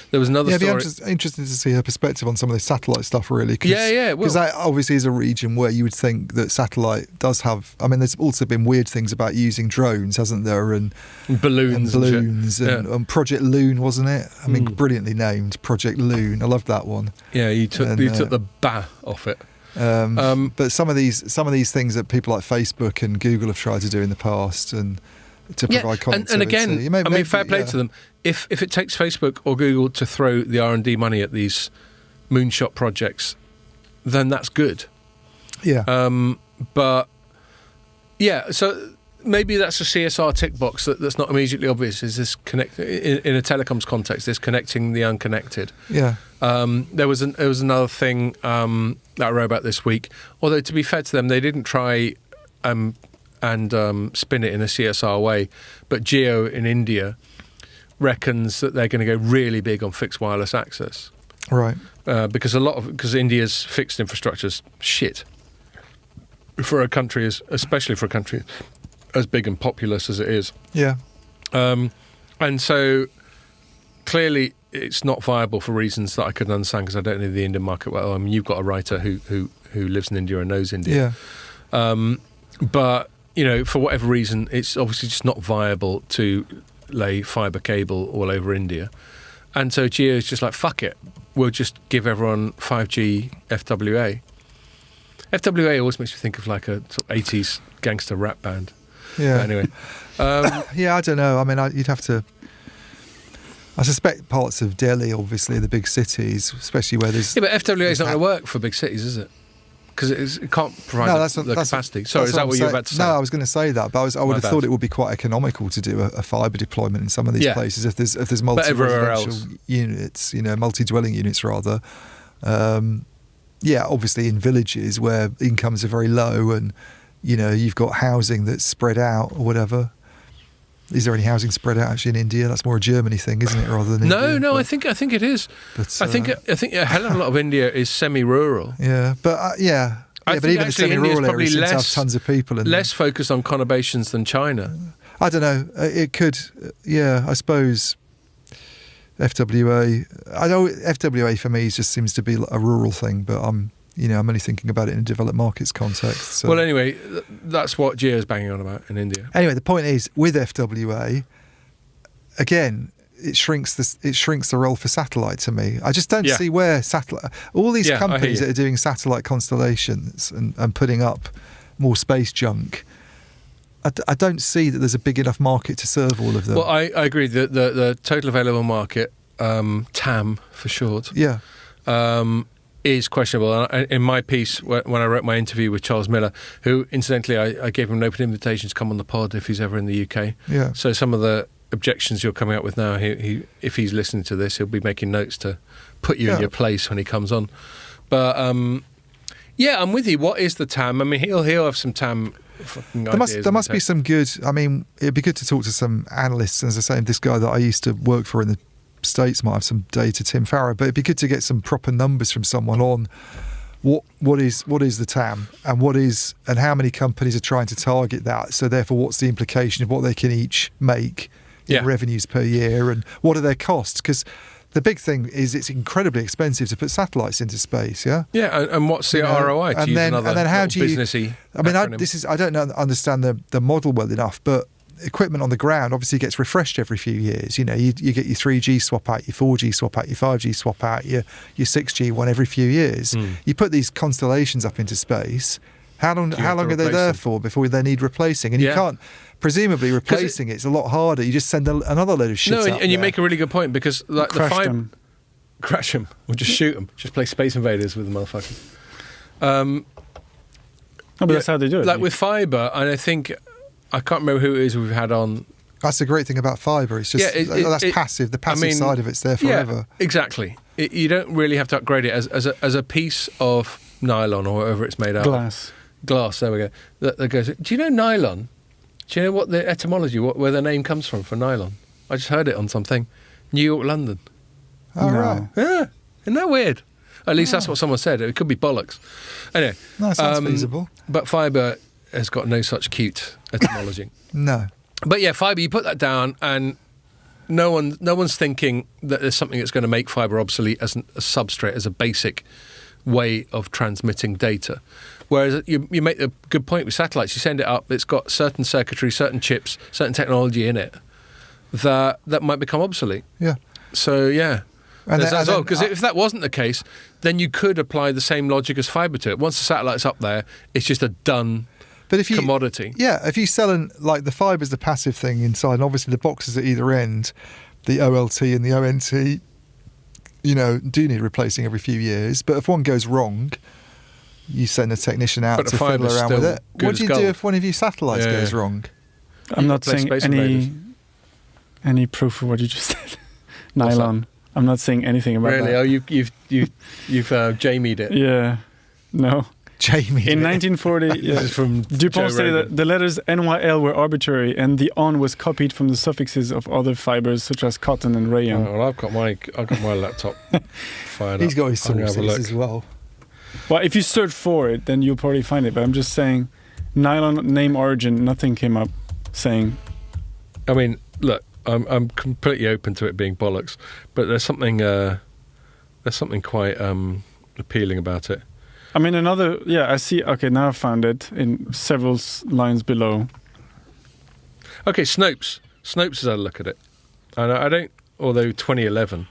There was another story. It'd be interesting to see her perspective on some of the satellite stuff, really. Because that obviously is a region where you would think that satellite does have. I mean, there's also been weird things about using drones, hasn't there? And balloons. And Project Loon, wasn't it? I mean, brilliantly named Project Loon. I loved that one. Yeah, you took the ba off it. But some of these things that people like Facebook and Google have tried to do in the past and to provide connectivity. And again, fair play to them. If it takes Facebook or Google to throw the R&D money at these moonshot projects, then that's good. Yeah. So maybe that's a CSR tick box that's not immediately obvious. Is this in a telecoms context? This connecting the unconnected. Yeah. There was another thing that I wrote about this week. Although to be fair to them, they didn't try and spin it in a CSR way. But Jio in India reckons that they're going to go really big on fixed wireless access. Right. Because India's fixed infrastructure is shit for a country, especially for a country as big and populous as it is. Yeah. And so clearly it's not viable for reasons that I couldn't understand because I don't know the Indian market well. I mean, you've got a writer who lives in India and knows India. Yeah. But, for whatever reason, it's obviously just not viable to lay fibre cable all over India. And so Jio is just like, fuck it. We'll just give everyone 5G FWA. FWA always makes me think of like a sort of 80s gangster rap band. Yeah. But anyway. I don't know. I mean, you'd have to. I suspect parts of Delhi, obviously, the big cities, especially where there's. Yeah, but FWA is not going to work for big cities, is it? Because it can't provide the capacity. Sorry, is that what you were about to say? No, I was going to say that, but I would have thought it would be quite economical to do a fibre deployment in some of these places if there's multi-residential units, multi-dwelling units rather. Obviously in villages where incomes are very low and you've got housing that's spread out or whatever. Is there any housing spread out actually in India? That's more a Germany thing, isn't it, rather than India? No, I think it is. But I think a hell of a lot of India is semi-rural. Yeah, but but even the semi-rural areas seem to have tons of people in less focused on conurbations than China. I don't know. It could. Yeah, I suppose. FWA. I know FWA for me just seems to be a rural thing, but I'm only thinking about it in a developed markets context. So. Well, anyway, that's what Jio is banging on about in India. Anyway, the point is, with FWA, again, it shrinks the role for satellite to me. I just don't see where satellite. All these companies that are doing satellite constellations and putting up more space junk. I don't see that there's a big enough market to serve all of them. Well, I agree. The total available market, TAM for short. Yeah. is questionable. And in my piece, when I wrote my interview with Charles Miller, who incidentally I gave him an open invitation to come on the pod if he's ever in the UK. Yeah. So some of the objections you're coming up with now, he if he's listening to this, he'll be making notes to put you in your place when he comes on. But yeah, I'm with you. What is the TAM? I mean, he'll have some TAM. There must be some good. I mean, it'd be good to talk to some analysts. As I say, this guy that I used to work for in the States might have some data, Tim Farrow. But it'd be good to get some proper numbers from someone on what is the TAM and how many companies are trying to target that. So therefore, what's the implication of what they can each make in revenues per year, and what are their costs? Because the big thing is it's incredibly expensive to put satellites into space. Yeah. Yeah, and what's the ROI? And then how do you? Businessy I mean, I don't understand the model well enough, but equipment on the ground obviously gets refreshed every few years. You know, you get your 3G swap out, your 4G swap out, your 5G swap out, your 6G one every few years. You put these constellations up into space. How long are they there for before they need replacing? And you can't. Presumably replacing it's a lot harder. You just send another load of shit up and you there. make a really good point, because like crash them or just shoot them, just play Space Invaders with the motherfuckers. But that's how they do it. Like with fibre, and I think I can't remember who it is we've had on. That's the great thing about fibre. It's just that's passive. The passive side of it's there forever. Yeah, exactly. You don't really have to upgrade it as a piece of nylon or whatever it's made out of. Glass. There we go. That goes. Do you know nylon? Do you know what the etymology, where the name comes from for nylon? I just heard it on something. New York, London. Oh, right. Yeah. Isn't that weird? At least that's what someone said. It could be bollocks. Anyway. No, sounds feasible. But fibre has got no such cute etymology. No. But yeah, fibre, you put that down and no one's thinking that there's something that's going to make fibre obsolete as a substrate, as a basic way of transmitting data. Whereas you make a good point with satellites. You send it up, it's got certain circuitry, certain chips, certain technology in it that might become obsolete. Yeah. So, yeah. And there's that as well. Because if that wasn't the case, then you could apply the same logic as fibre to it. Once the satellite's up there, it's just a done commodity. Yeah, if you sell like the fibre's the passive thing inside, and obviously the boxes at either end, the OLT and the ONT, do need replacing every few years. But if one goes wrong, you send a technician out to fiddle around with it. What do you do if one of your satellites goes wrong? I'm not saying any proof of what you just said. Nylon. I'm not saying anything about that. Really? Oh, you've Jamied it. Yeah. No. Jamie. In 1940, This is from Dupont stated that the letters NYL were arbitrary, and the on was copied from the suffixes of other fibers such as cotton and rayon. Oh, well, I've got my laptop fired up. He's got his sources as well. Well, if you search for it, then you'll probably find it. But I'm just saying, nylon name origin, nothing came up saying. I mean, look, I'm completely open to it being bollocks, but there's something quite appealing about it. I mean, I see. Okay, now I found it in several lines below. Okay, Snopes has had a look at it, and I don't. Although 2011,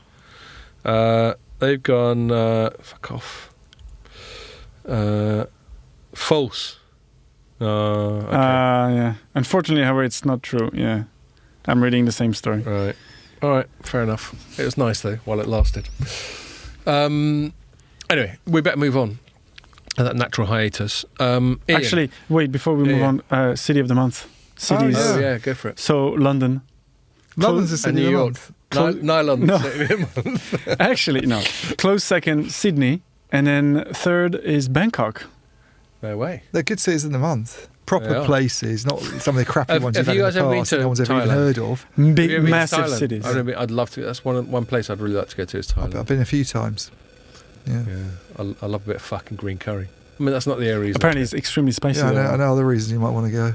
they've gone fuck off. False. Okay. Yeah. Unfortunately, however, it's not true. Yeah, I'm reading the same story. Right. All right. Fair enough. It was nice though while it lasted. Anyway, we better move on. That natural hiatus. Actually, wait, before we move on, City of the Month. Cities. Oh, yeah, go for it. So, London. London's the City of the Month. Nylon. No. City of the Month. Actually, no. Close second, Sydney. And then third is Bangkok. No way. They're good cities in the month. Proper places, not some of the crappy ones you've had in the past no one's ever even heard of. Big, massive cities. I'd love to. That's one place I'd really like to go to is Thailand. I've been a few times. Yeah. I love a bit of fucking green curry. I mean, that's not the area. Apparently, it's extremely spicy. Yeah, I know other reasons you might want to go.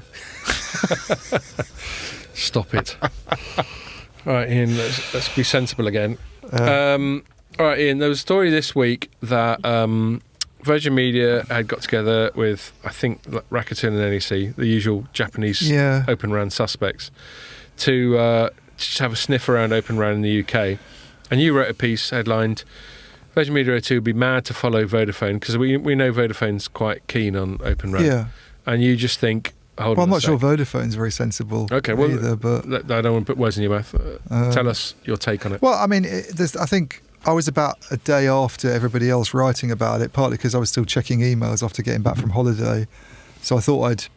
Stop it. All right, Ian, let's be sensible again. All right, Ian, there was a story this week that Virgin Media had got together with, I think, Rakuten and NEC, the usual Japanese Open RAN suspects, to just have a sniff around Open RAN in the UK. And you wrote a piece headlined, Virgin Media O2 would be mad to follow Vodafone, because we know Vodafone's quite keen on Open RAN. Yeah. And you just think, hold on I'm not sure Vodafone's very sensible either, but I don't want to put words in your mouth. Tell us your take on it. Well, I mean, I think I was about a day after everybody else writing about it, partly because I was still checking emails after getting back from holiday. So I thought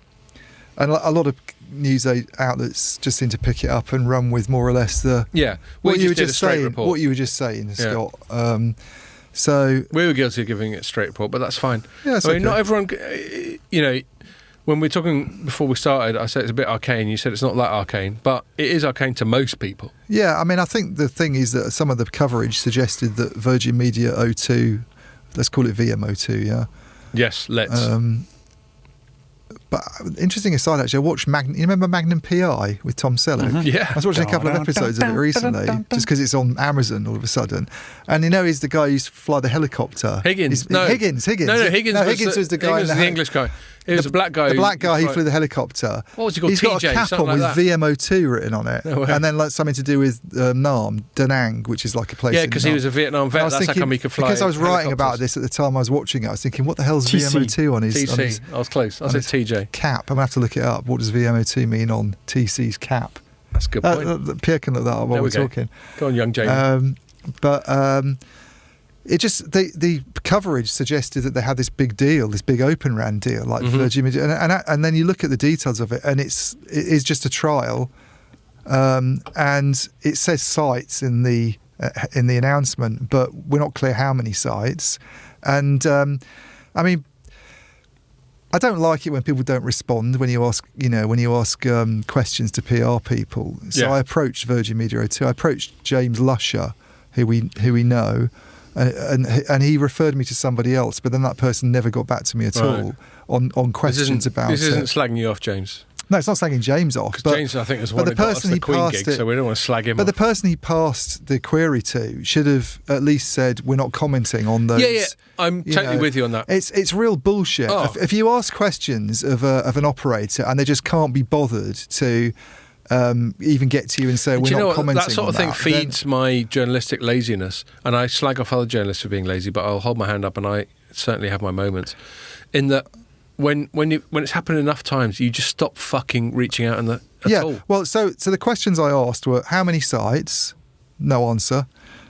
and a lot of news outlets just seem to pick it up and run with more or less what you were just saying, Scott. So we were guilty of giving it a straight report, but that's fine. Yeah, I mean, not everyone, when we're talking before we started, I said it's a bit arcane. You said it's not that arcane, but it is arcane to most people. Yeah, I mean, I think the thing is that some of the coverage suggested that Virgin Media O2, let's call it VMO2, yeah? Yes, let's. But interesting aside, actually, I watched you remember Magnum PI with Tom Selleck? Mm-hmm. Yeah. I was watching a couple of episodes of it recently, just because it's on Amazon all of a sudden. And he's the guy who used to fly the helicopter. Higgins. Higgins. No, Higgins was the guy. Higgins was the English guy. It was a black guy. The black guy who flew the helicopter. What was he called? He's got a cap on with VMO2 written on it. No way. And then something to do with Da Nang, which is like a place in because he was a Vietnam vet. That's how come he could fly. Because I was writing about this at the time I was watching it, I was thinking, what the hell's VMO2 on his... TC. I was close. I said TJ. Cap. I'm going to have to look it up. What does VMO2 mean on TC's cap? That's a good point. Pierre can look that up while we're talking. Go on, young Jamie. It just the coverage suggested that they had this big deal, this big Open RAN deal, like Virgin Media, and then you look at the details of it, and it is just a trial, and it says sites in the announcement, but we're not clear how many sites, and I mean, I don't like it when people don't respond when you ask questions to PR people. So I approached Virgin Media O2. I approached James Lusher, who we know. And he referred me to somebody else, but then that person never got back to me at all on questions about it. This isn't slagging you off, James. No, it's not slagging James off. But James, I think, is one who got us the Queen gig, so we don't want to slag him off. But the person he passed the query to should have at least said, we're not commenting on those. Yeah, I'm totally with you on that. It's real bullshit. Oh. If you ask questions of an operator and they just can't be bothered to... even get to you and say we're not commenting on that. That sort of thing feeds my journalistic laziness, and I slag off other journalists for being lazy, but I'll hold my hand up, and I certainly have my moments. In that, when it's happened enough times, you just stop fucking reaching out at all. Well, so the questions I asked were: how many sites? No answer.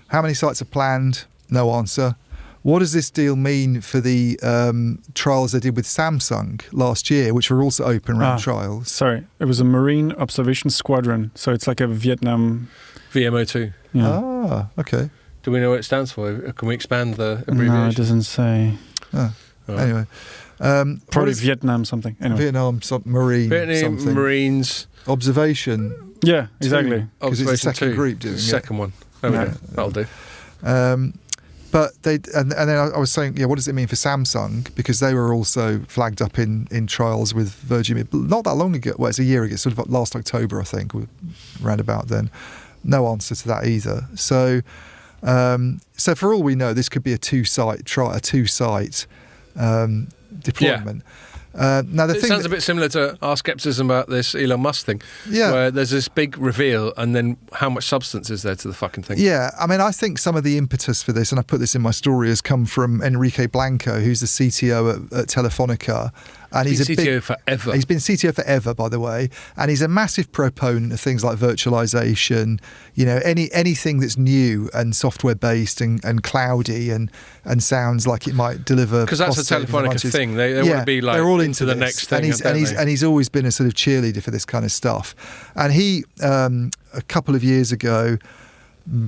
How many sites are planned? No answer. What does this deal mean for the trials they did with Samsung last year, which were also Open RAN trials? Sorry, it was a Marine Observation Squadron, so it's like a Vietnam... VMO2. Yeah. Ah, okay. Do we know what it stands for? Can we expand the abbreviation? No, it doesn't say. Anyway. Probably Vietnam something. Anyway. Vietnam Marine something. Marines... Observation. Yeah, exactly. Because it's the second group doing it. Second one. There we go. That'll do. But and then I was saying, what does it mean for Samsung? Because they were also flagged up in trials with Virgin Media not that long ago. Well, it's a year ago, sort of last October, I think, around about then. No answer to that either. So for all we know, this could be a two-site deployment. Now it sounds a bit similar to our scepticism about this Elon Musk thing, where there's this big reveal and then how much substance is there to the fucking thing? Yeah, I mean, I think some of the impetus for this, and I put this in my story, has come from Enrique Blanco, who's the CTO at Telefonica. And he's been CTO forever. He's been CTO forever, by the way, and he's a massive proponent of things like virtualization. Anything that's new and software based and cloudy and sounds like it might deliver. Because that's a Telefonica thing. They want to be like they're all into the this. next thing. And he's always been a sort of cheerleader for this kind of stuff. And he, a couple of years ago,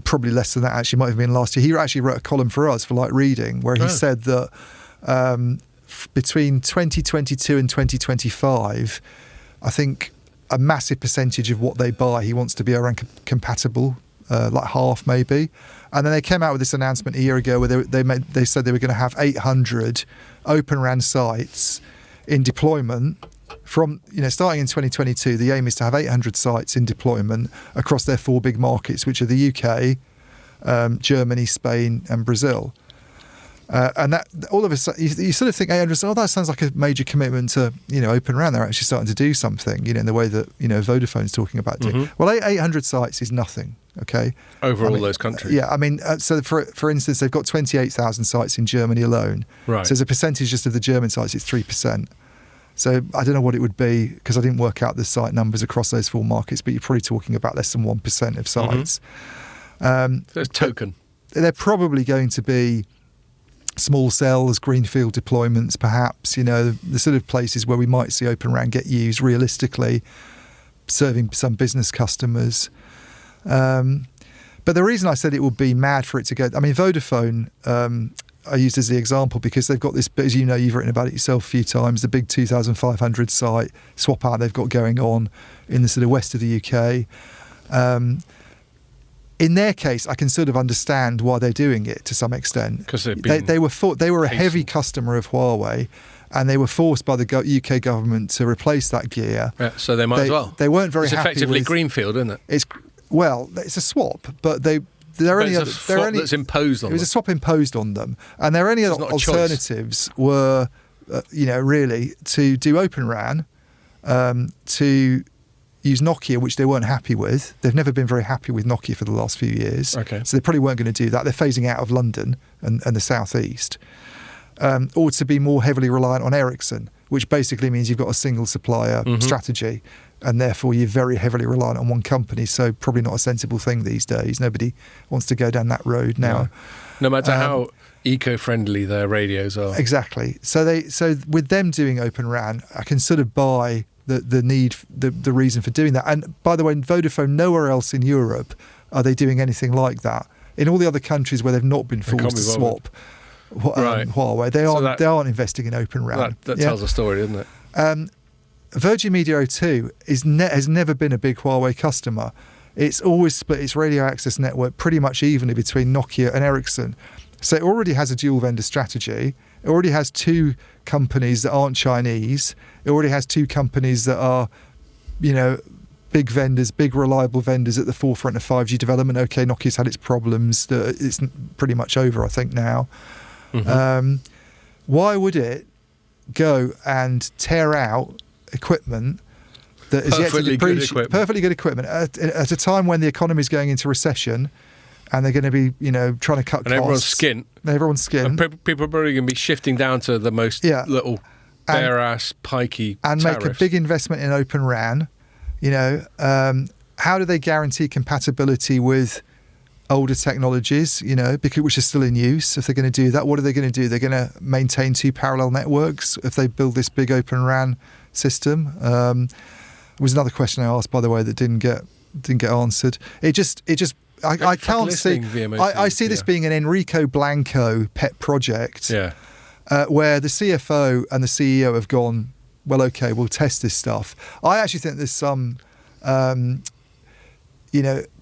probably less than that actually, might have been last year, he actually wrote a column for us for Light Reading where he said that. Between 2022 and 2025, I think a massive percentage of what they buy, he wants to be ORAN compatible, like half maybe. And then they came out with this announcement a year ago where they said they were going to have 800 Open RAN sites in deployment from, starting in 2022. The aim is to have 800 sites in deployment across their four big markets, which are the UK, Germany, Spain, and Brazil. And that all of a sudden, you sort of think 800. That sounds like a major commitment to Open RAN. They're actually starting to do something, in the way that Vodafone's talking about doing. Mm-hmm. Well, 800 sites is nothing. Okay, over all those countries. Yeah, I mean, so for instance, they've got 28,000 sites in Germany alone. Right. So as a percentage just of the German sites, it's 3%. So I don't know what it would be because I didn't work out the site numbers across those four markets, but you're probably talking about less than 1% of sites. So it's token. they're probably going to be small cells, greenfield deployments, perhaps, the sort of places where we might see Open RAN get used realistically, serving some business customers. But the reason I said it would be mad for it to go, I mean, Vodafone, I used as the example because they've got this, as you know, you've written about it yourself a few times, the big 2,500 site swap out they've got going on in the sort of west of the UK. In their case, I can sort of understand why they're doing it to some extent. Because they were a heavy customer of Huawei, and they were forced by the UK government to replace that gear. Yeah, so they might as well. They weren't very happy. It's effectively greenfield, isn't it? It's a swap, but they're only a swap that's imposed on them. It was a swap imposed on them, and their only other alternatives were, really to do Open RAN, to use Nokia, which they weren't happy with. They've never been very happy with Nokia for the last few years. Okay. So they probably weren't going to do that. They're phasing out of London and the southeast. Or to be more heavily reliant on Ericsson, which basically means you've got a single supplier strategy, and therefore you're very heavily reliant on one company. So probably not a sensible thing these days. Nobody wants to go down that road now. No matter how eco-friendly their radios are. Exactly. So with them doing Open RAN, I can sort of buy the need, the reason for doing that. And by the way, Vodafone, nowhere else in Europe are they doing anything like that. In all the other countries where they've not been forced to swap Huawei, they aren't investing in Open RAN. That tells a story, doesn't it? Virgin Media O2 has never been a big Huawei customer. It's always split its radio access network pretty much evenly between Nokia and Ericsson. So it already has a dual vendor strategy. It already has two companies that aren't Chinese. It already has two companies that are, big vendors, big reliable vendors at the forefront of 5G development. Okay, Nokia's had its problems. It's pretty much over, I think, now. Why would it go and tear out equipment that is yet to depreciate? Perfectly good equipment at a time when the economy is going into recession, and they're going to be, trying to cut costs. Everyone's skint. And people are probably going to be shifting down to the most little bare-ass, pikey and tariffs. Make a big investment in Open RAN. How do they guarantee compatibility with older technologies, which are still in use? If they're going to do that, what are they going to do? They're going to maintain two parallel networks if they build this big Open RAN system. It was another question I asked, by the way, that didn't get answered. I can't see. I see this being an Enrico Blanco pet project, where the CFO and the CEO have gone, well, okay, we'll test this stuff. I actually think there's some,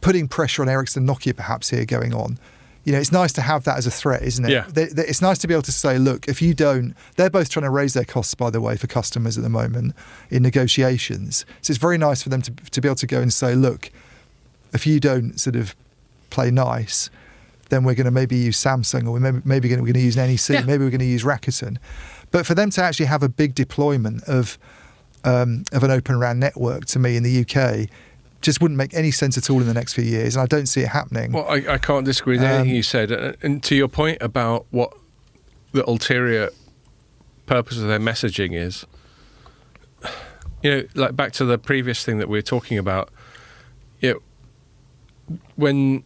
putting pressure on Ericsson, Nokia perhaps here going on. It's nice to have that as a threat, isn't it? Yeah. It's nice to be able to say, look, if you don't, they're both trying to raise their costs, by the way, for customers at the moment in negotiations. So it's very nice for them to be able to go and say, look, if you don't sort of play nice, then we're going to maybe use Samsung, or we're maybe going to use NEC, maybe we're going to use Rakuten. But for them to actually have a big deployment of an Open RAN network, to me, in the UK, just wouldn't make any sense at all in the next few years, and I don't see it happening. Well, I can't disagree with anything you said. And to your point about what the ulterior purpose of their messaging is, like back to the previous thing that we were talking about, when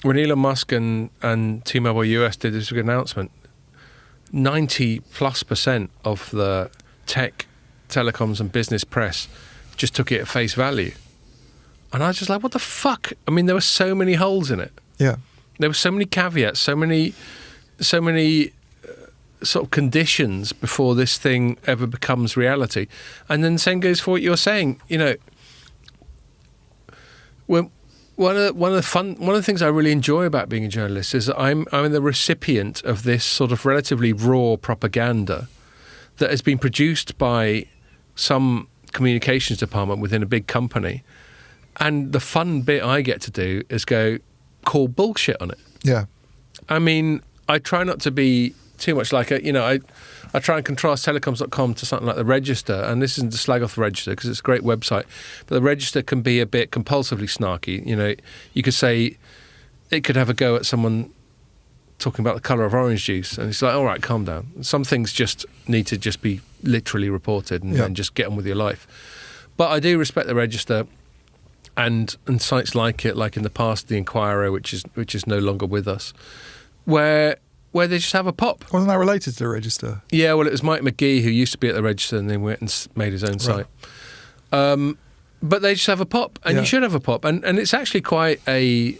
Elon Musk and T-Mobile US did this big announcement, 90+% of the tech, telecoms and business press just took it at face value. And I was just like, what the fuck? I mean, there were so many holes in it. Yeah. There were so many caveats, so many sort of conditions before this thing ever becomes reality. And then same goes for what you're saying. When one of the things I really enjoy about being a journalist is that I'm the recipient of this sort of relatively raw propaganda that has been produced by some communications department within a big company, and the fun bit I get to do is go call bullshit on it. Yeah. I mean, I try not to be too much like I try and contrast Telecoms.com to something like the Register, and this isn't to slag off the Register because it's a great website, but the Register can be a bit compulsively snarky. You could say it could have a go at someone talking about the colour of orange juice, and it's like, all right, calm down. Some things just need to just be literally reported and just get on with your life. But I do respect the Register. and sites like it, like in the past, the Inquirer, which is no longer with us, where they just have a pop. Wasn't that related to the Register? Yeah, well, it was Mike McGee who used to be at the Register, and then went and made his own site. But they just have a pop, and you should have a pop, and it's actually quite I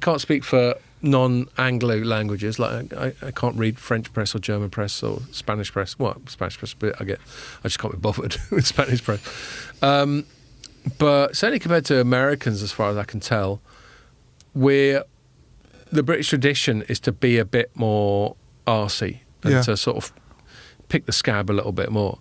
can't speak for non-Anglo languages, like I can't read French press or German press or Spanish press. Well, Spanish press, but I just can't be bothered with Spanish press. But certainly compared to Americans, as far as I can tell, the British tradition is to be a bit more arsey and to sort of pick the scab a little bit more.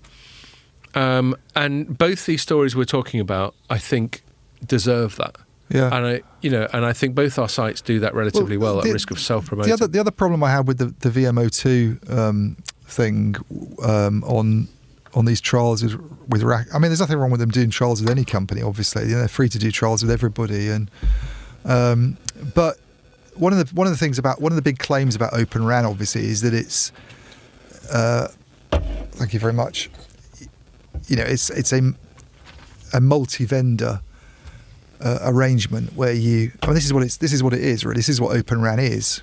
And both these stories we're talking about, I think, deserve that. Yeah, and I think both our sites do that relatively well at risk of self-promoting. The other problem I had with the VMO2 thing on these trials is with Rack. I mean, there's nothing wrong with them doing trials with any company. Obviously, they're free to do trials with everybody. And but one of the big claims about Open RAN, obviously, is that it's. Thank you very much. It's a multi-vendor arrangement where this is what it is, really. This is what Open RAN is.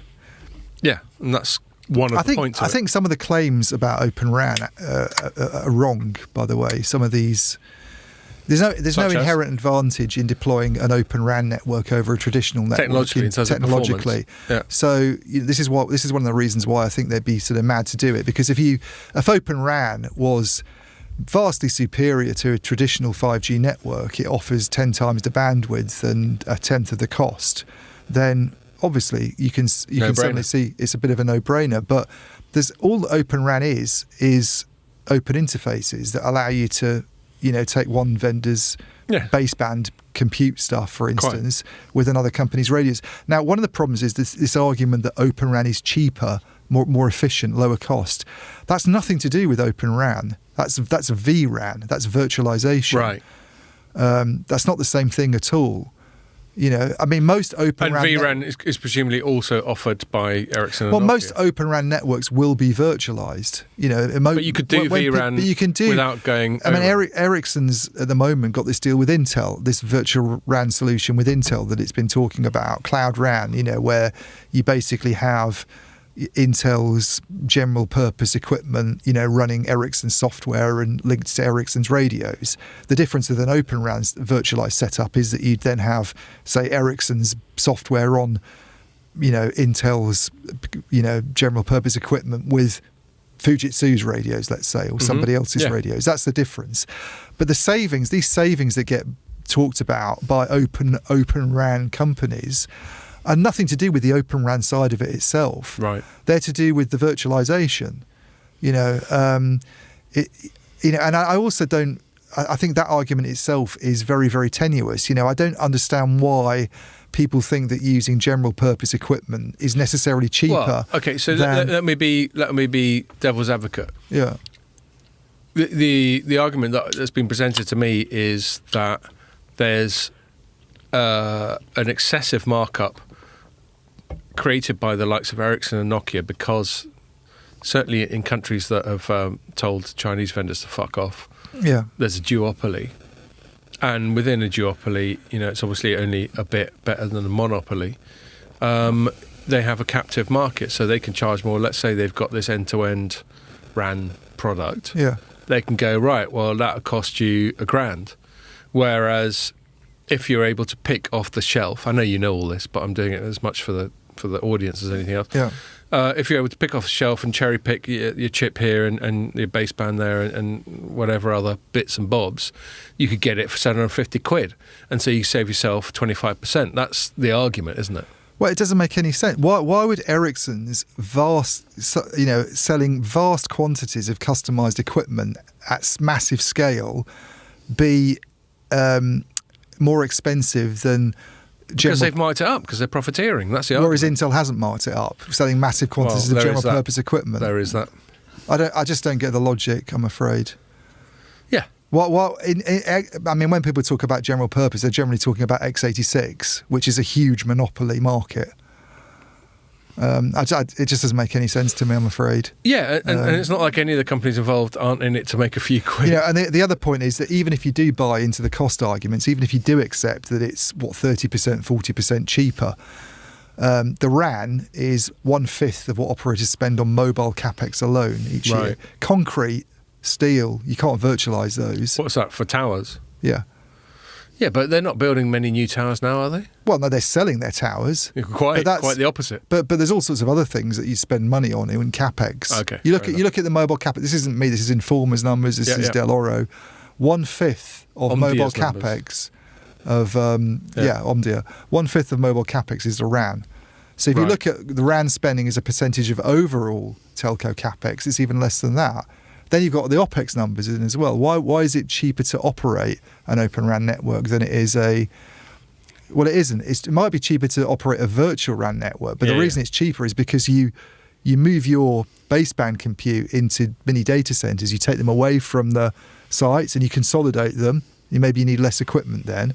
Yeah, and that's one of the points. I think some of the claims about Open RAN are wrong. By the way, some of these there's no inherent advantage in deploying an Open RAN network over a traditional network technologically. Yeah. So this is one of the reasons why I think they'd be sort of mad to do it, because if Open RAN was vastly superior to a traditional 5G network, it offers 10 times the bandwidth and a tenth of the cost, then obviously you can certainly see it's a bit of a no-brainer. But there's all Open RAN is open interfaces that allow you to take one vendor's baseband compute stuff, for instance, with another company's radios. Now, one of the problems is this argument that Open RAN is cheaper, more efficient, lower cost. That's nothing to do with Open RAN. That's VRAN. That's virtualization. Right. That's not the same thing at all. I mean, most Open RAN... And VRAN is presumably also offered by Ericsson and Well, Nokia. most Open RAN networks will be virtualized. But you could do VRAN without going... I mean, Ericsson's at the moment got this deal with Intel, this virtual RAN solution with Intel that it's been talking about, Cloud RAN, where you basically have Intel's general purpose equipment, running Ericsson software and linked to Ericsson's radios. The difference with an Open RAN virtualized setup is that you'd then have, say, Ericsson's software on, Intel's, general purpose equipment with Fujitsu's radios, let's say, or somebody else's radios. That's the difference. But these savings that get talked about by Open RAN companies are nothing to do with the Open RAN side of it itself. Right. They're to do with the virtualization. And I also don't. I think that argument itself is very, very tenuous. I don't understand why people think that using general purpose equipment is necessarily cheaper. Well, okay, so let me be devil's advocate. Yeah. The argument that's been presented to me is that there's an excessive markup created by the likes of Ericsson and Nokia, because certainly in countries that have told Chinese vendors to fuck off, there's a duopoly. And within a duopoly, it's obviously only a bit better than a monopoly. They have a captive market, so they can charge more. Let's say they've got this end-to-end RAN product. Yeah. They can go, right, well, that'll cost you $1,000. Whereas if you're able to pick off the shelf, I know you know all this, but I'm doing it as much for the audience as anything else. Yeah. If you're able to pick off the shelf and cherry pick your chip here and your baseband there and whatever other bits and bobs, you could get it for £750, and so you save yourself 25%. That's the argument, isn't it? Well, it doesn't make any sense. Why would Ericsson's selling vast quantities of customized equipment at massive scale be more expensive than? Because they've marked it up, because they're profiteering. That's the argument. Whereas Intel hasn't marked it up, selling massive quantities of general purpose equipment. There is that. I just don't get the logic, I'm afraid. Yeah. When people talk about general purpose, they're generally talking about x86, which is a huge monopoly market. It just doesn't make any sense to me, I'm afraid. Yeah, and it's not like any of the companies involved aren't in it to make a few quid. Yeah, and the other point is that even if you do buy into the cost arguments, even if you do accept that it's 30%, 40% cheaper, the RAN is 1/5 of what operators spend on mobile capex alone each year. Concrete, steel, you can't virtualise those. What's that, for towers? Yeah. Yeah, but they're not building many new towers now, are they? Well, no, they're selling their towers. Quite the opposite. But there's all sorts of other things that you spend money on in capex. Okay. You look at the mobile capex. This isn't me. This is Informer's numbers. This is Del Oro. 1/5 of Omdia's mobile numbers. capex of Omdia. 1/5 of mobile capex is the RAN. So if you look at the RAN spending as a percentage of overall telco capex, it's even less than that. Then you've got the OPEX numbers in as well. Why is it cheaper to operate an Open RAN network than it is well, it isn't. It might be cheaper to operate a virtual RAN network, but the reason it's cheaper is because you move your baseband compute into mini data centers. You take them away from the sites and you consolidate them. Maybe you need less equipment then.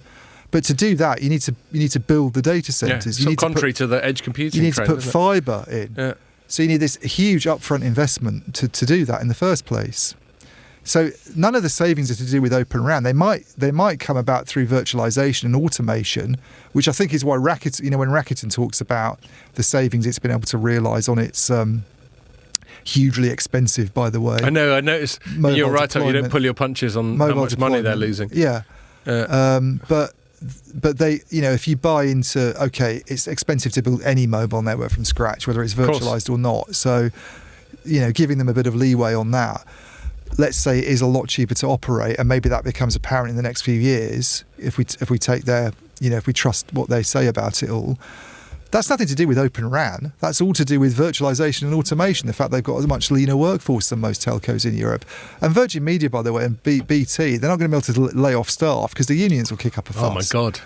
But to do that, you need to build the data centers. Yeah, contrary to the edge computing. You need to put fibre in. Yeah. So you need this huge upfront investment to do that in the first place. So none of the savings are to do with Open RAN. They might come about through virtualization and automation, which I think is why Rakuten, when Rakuten talks about the savings it's been able to realise on its hugely expensive, by the way. I know. I noticed. You're right. You don't pull your punches on how much money they're losing. Yeah. But they, if you buy into, it's expensive to build any mobile network from scratch, whether it's virtualized or not. So, giving them a bit of leeway on that. Let's say it is a lot cheaper to operate, and maybe that becomes apparent in the next few years if we take their, if we trust what they say about it all. That's nothing to do with Open RAN. That's all to do with virtualization and automation, the fact they've got a much leaner workforce than most telcos in Europe. And Virgin Media, by the way, and BT, they're not going to be able to lay off staff because the unions will kick up a fuss. Oh, my God.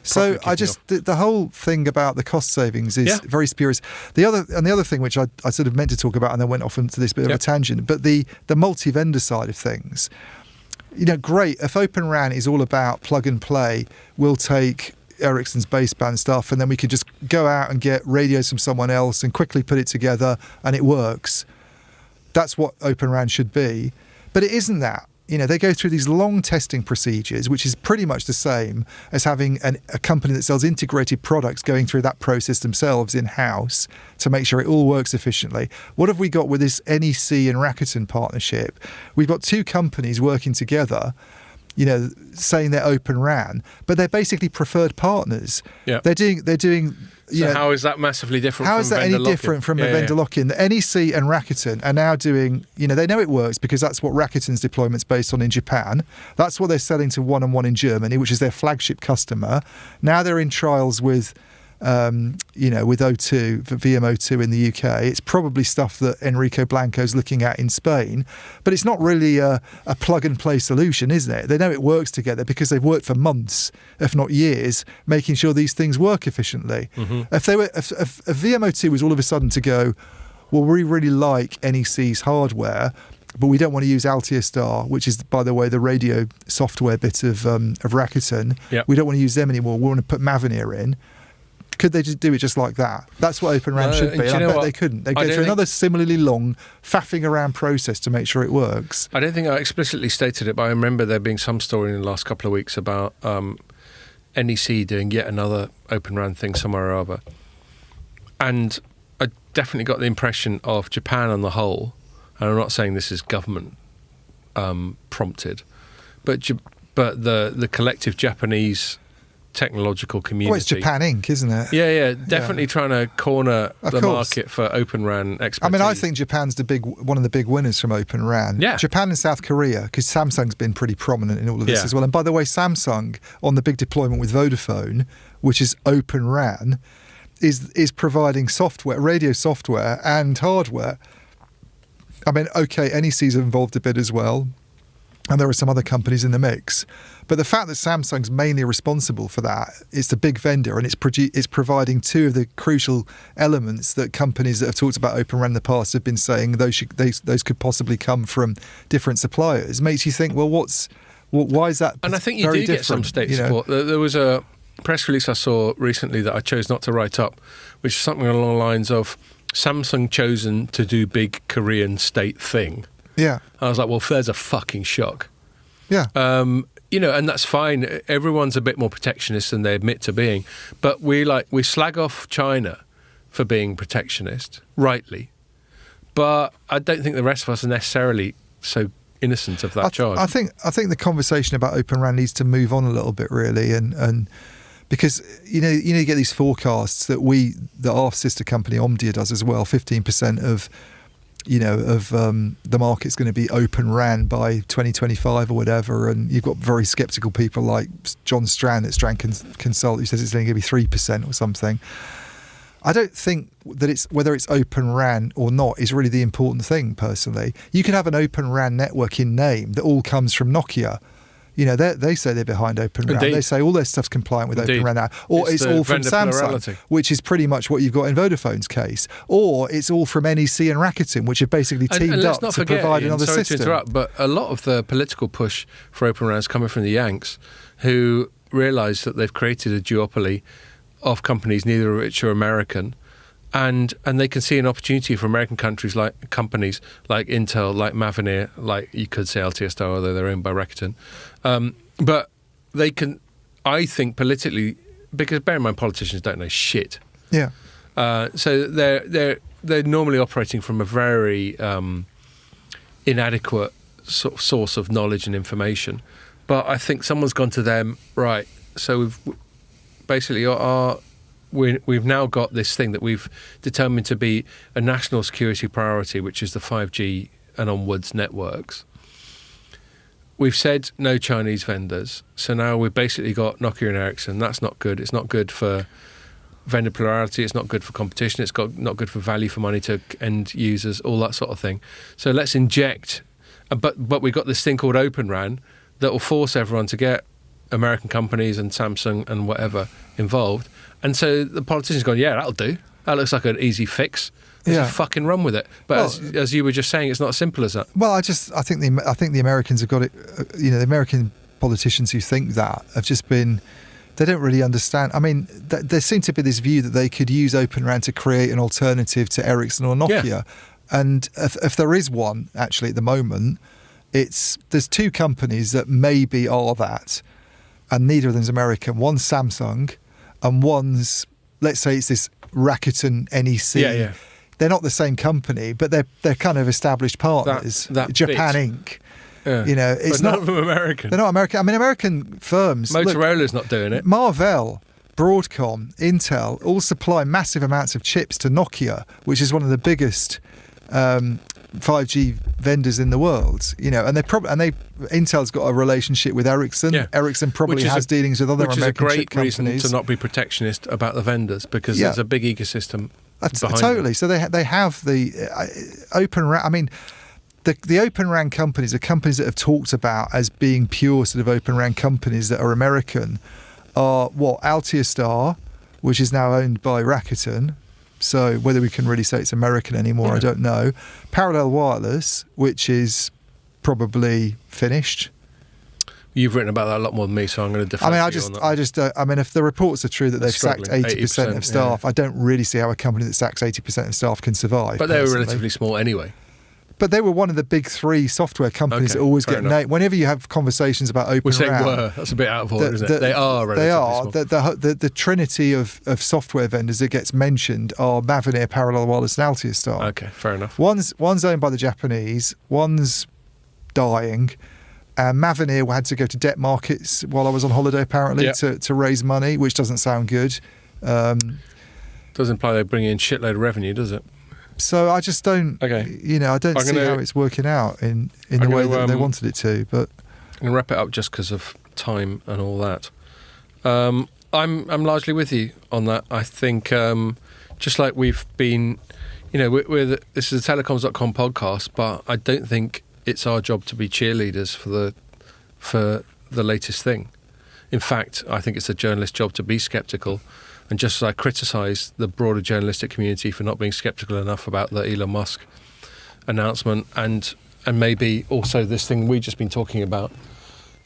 So the whole thing about the cost savings is very spurious. The other thing, which I sort of meant to talk about and then went off into this bit of a tangent, but the multi-vendor side of things, great. If Open RAN is all about plug and play, we'll take Ericsson's baseband stuff and then we could just go out and get radios from someone else and quickly put it together and it works. That's what Open RAN should be. But it isn't that. They go through these long testing procedures, which is pretty much the same as having a company that sells integrated products going through that process themselves in-house to make sure it all works efficiently. What have we got with this NEC and Rakuten partnership? We've got two companies working together, saying they're Open RAN, but they're basically preferred partners. Yeah. They're doing. So how is that massively different? How is that any different from a vendor lock-in? The NEC and Rakuten are now doing. They know it works because that's what Rakuten's deployment's based on in Japan. That's what they're selling to 1&1 in Germany, which is their flagship customer. Now they're in trials with. With O2, VMO2 in the UK. It's probably stuff that Enrico Blanco's looking at in Spain, but it's not really a plug-and-play solution, isn't it? They know it works together because they've worked for months, if not years, making sure these things work efficiently. Mm-hmm. If VMO2 was all of a sudden to go, well, we really like NEC's hardware, but we don't want to use Altiostar, which is, by the way, the radio software bit of Rakuten. Yep. We don't want to use them anymore. We want to put Mavenir in. Could they just do it just like that? That's what Open RAN should be. I bet they couldn't. They go through another similarly long, faffing around process to make sure it works. I don't think I explicitly stated it, but I remember there being some story in the last couple of weeks about NEC doing yet another Open RAN thing somewhere or other. And I definitely got the impression of Japan on the whole, and I'm not saying this is government prompted, but the collective Japanese technological community. Well, it's Japan Inc., isn't it? Yeah, definitely trying to corner the market for Open RAN expertise. I mean, I think Japan's one of the big winners from Open RAN. Yeah. Japan and South Korea, because Samsung's been pretty prominent in all of this as well. And by the way, Samsung, on the big deployment with Vodafone, which is Open RAN, is providing software, radio software and hardware. I mean, NEC's involved a bit as well. And there are some other companies in the mix. But the fact that Samsung's mainly responsible for that, it's the big vendor, and it's providing two of the crucial elements that companies that have talked about Open RAN in the past have been saying those could possibly come from different suppliers, makes you think, well, why is that? And I think you do get some state support. There was press release I saw recently that I chose not to write up, which is something along the lines of Samsung chosen to do big Korean state thing. Yeah. I was like, well, there's a fucking shock. Yeah. And that's fine. Everyone's a bit more protectionist than they admit to being. But we slag off China for being protectionist, rightly. But I don't think the rest of us are necessarily so innocent of that charge. I think the conversation about Open RAN needs to move on a little bit, really, and because you get these forecasts that our sister company Omdia does as well. 15% of the market's going to be Open RAN by 2025 or whatever, and you've got very sceptical people like John Strand at Strand Consult who says it's only going to be 3% or something. I don't think that whether it's Open RAN or not is really the important thing, personally. You can have an Open RAN network in name that all comes from Nokia. They say they're behind Open RAN. Indeed. They say all their stuff's compliant with Open RAN now. Or it's all from Samsung, plurality, which is pretty much what you've got in Vodafone's case. Or it's all from NEC and Rakuten, which have basically teamed up to provide another sorry system. To interrupt, but a lot of the political push for Open RAN is coming from the Yanks, who realise that they've created a duopoly of companies, neither of which are American, and they can see an opportunity for American companies like Intel, like Mavenir, like you could say LTSR, although they're owned by Rakuten. But they can, I think, politically, because bear in mind politicians don't know shit. Yeah. So they're normally operating from a very inadequate sort of source of knowledge and information. But I think someone's gone to them, right, so we've basically we've now got this thing that we've determined to be a national security priority, which is the 5G and onwards networks. We've said no Chinese vendors. So now we've basically got Nokia and Ericsson. That's not good. It's not good for vendor plurality. It's not good for competition. It's not good for value for money to end users, all that sort of thing. So let's inject. But we've got this thing called Open RAN that will force everyone to get American companies and Samsung and whatever involved. And so the politicians gone, yeah, that'll do. That looks like an easy fix. Let's just fucking run with it. But as you were just saying, it's not as simple as that. Well, I think the Americans have got it. The American politicians who think that have just been. They don't really understand. I mean, there seems to be this view that they could use Open RAN to create an alternative to Ericsson or Nokia. Yeah. And if there is one actually at the moment, there's two companies that maybe are that, and neither of them's American. One's Samsung, and one's, let's say it's this Rakuten NEC. Yeah. They're not the same company, but they're kind of established partners. That Japan bit. Inc. Yeah. It's but none of them American. They're not American. I mean, American firms. Motorola's not doing it. Marvell, Broadcom, Intel all supply massive amounts of chips to Nokia, which is one of the biggest 5G vendors in the world. And Intel's got a relationship with Ericsson. Yeah. Ericsson probably has dealings with other American chip companies. Which is a great reason to not be protectionist about the vendors, because there's a big ecosystem behind totally. them. So they have the Open RAN. I mean, the Open RAN companies are companies that have talked about as being pure sort of Open RAN companies that are American. Are Altiostar, which is now owned by Rakuten. So whether we can really say it's American anymore, I don't know. Parallel Wireless, which is probably finished. You've written about that a lot more than me, so I'm going to defer. I mean, if the reports are true that they've sacked 80% of staff, I don't really see how a company that sacks 80% of staff can survive. But they were relatively small anyway. But they were one of the big three software companies that always get named. Whenever you have conversations about Open RAN... Which they were. That's a bit out of order, isn't it? They are relatively small. The trinity of software vendors that gets mentioned are Mavenir, Parallel Wireless and Altiostar. Okay, fair enough. One's owned by the Japanese, one's dying. Mavenir had to go to debt markets while I was on holiday, apparently, to raise money, which doesn't sound good. Doesn't imply they bring in shitload of revenue, does it? So I just don't, I don't see how it's working out in the way that they wanted it to. But I'm going to wrap it up just because of time and all that. I'm largely with you on that. I think just like we've been, this is a Telecoms.com podcast, but I don't think it's our job to be cheerleaders for the latest thing. In fact, I think it's a journalist's job to be sceptical. And just as I criticise the broader journalistic community for not being sceptical enough about the Elon Musk announcement and maybe also this thing we've just been talking about,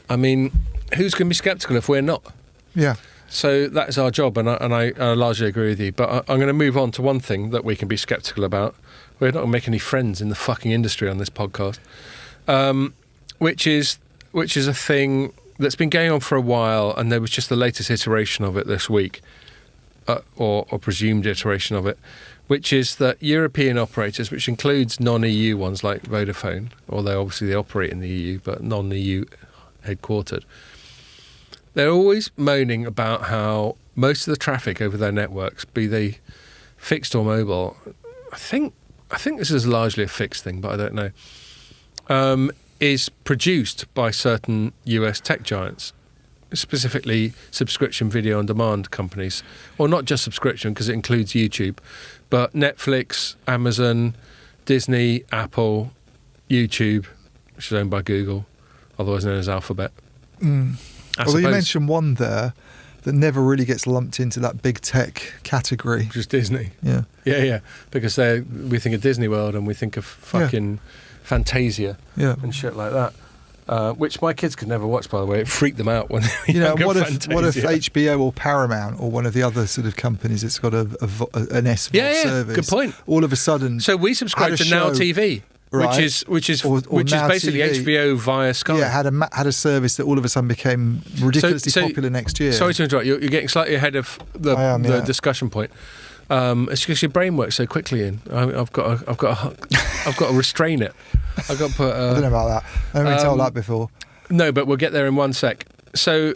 I mean, who's going to be sceptical if we're not? Yeah. So that is our job, and I largely agree with you. But I'm going to move on to one thing that we can be sceptical about. We're not going to make any friends in the fucking industry on this podcast, which is a thing that's been going on for a while, and there was just the latest iteration of it this week, or presumed iteration of it, which is that European operators, which includes non-EU ones like Vodafone, although obviously they operate in the EU, but non-EU headquartered, they're always moaning about how most of the traffic over their networks, be they fixed or mobile, I think this is largely a fixed thing, but I don't know, is produced by certain US tech giants, specifically subscription video on demand companies, or not just subscription because it includes YouTube, but Netflix, Amazon, Disney, Apple, YouTube, which is owned by Google, otherwise known as Alphabet. Although you mentioned one there that never really gets lumped into that big tech category. Which is Disney. Yeah. Because we think of Disney World and we think of fucking Fantasia and shit like that. Which my kids could never watch, by the way. It freaked them out when they were what if Fantasia. HBO or Paramount or one of the other sort of companies that's got an SVOD service? Good point. All of a sudden, so we subscribe to Now TV. Right. Which is Now basically TV. HBO via Sky. Yeah, had a service that all of a sudden became ridiculously popular next year. Sorry to interrupt. You're getting slightly ahead of the discussion point. It's because your brain works so quickly. Ian. I've got to restrain it. I've got to put. I don't know about that. I've never been told that before. No, but we'll get there in one sec. So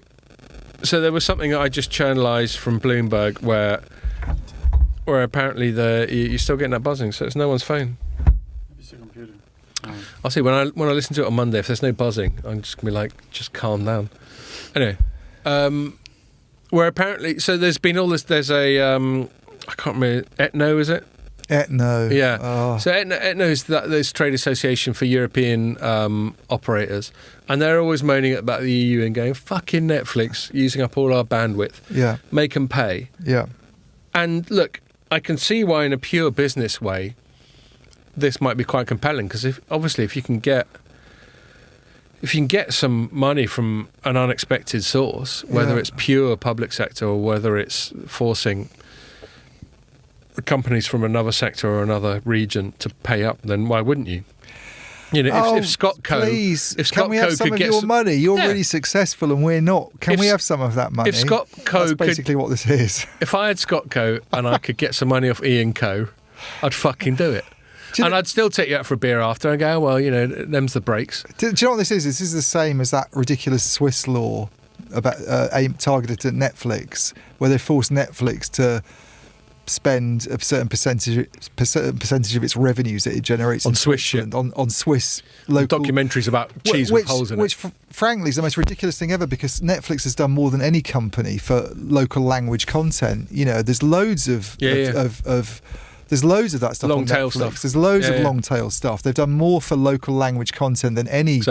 there was something that I just channelized from Bloomberg where apparently you're still getting that buzzing. So it's no one's phone. I'll see when I listen to it on Monday. If there's no buzzing, I'm just gonna be like, just calm down. Anyway, where apparently, so there's been all this. There's a I can't remember. Etno, is it? Etno. Yeah. Oh. So Etno is this trade association for European operators, and they're always moaning about the EU and going, "Fucking Netflix using up all our bandwidth. Yeah. Make them pay." Yeah. And look, I can see why, in a pure business way, this might be quite compelling, because if you can get some money from an unexpected source, whether it's pure public sector or whether it's forcing companies from another sector or another region to pay up, then why wouldn't you? You know, if ScottCo, please, if can we have some of your money? You're really successful and we're not. Can we have some of that money? If ScottCo, that's basically what this is. If I had ScottCo and I could get some money off Ian Co, I'd fucking do it. And I'd still take you out for a beer after and go, well, you know, them's the breaks. Do you know what this is? This is the same as that ridiculous Swiss law about targeted at Netflix, where they forced Netflix to spend a certain percentage of its revenues that it generates on Swiss shit, on Swiss local documentaries about cheese with holes in it. Which, frankly, is the most ridiculous thing ever, because Netflix has done more than any company for local language content. You know, there's loads of there's loads of that stuff long on tail Netflix. stuff. There's loads of long tail stuff. They've done more for local language content than any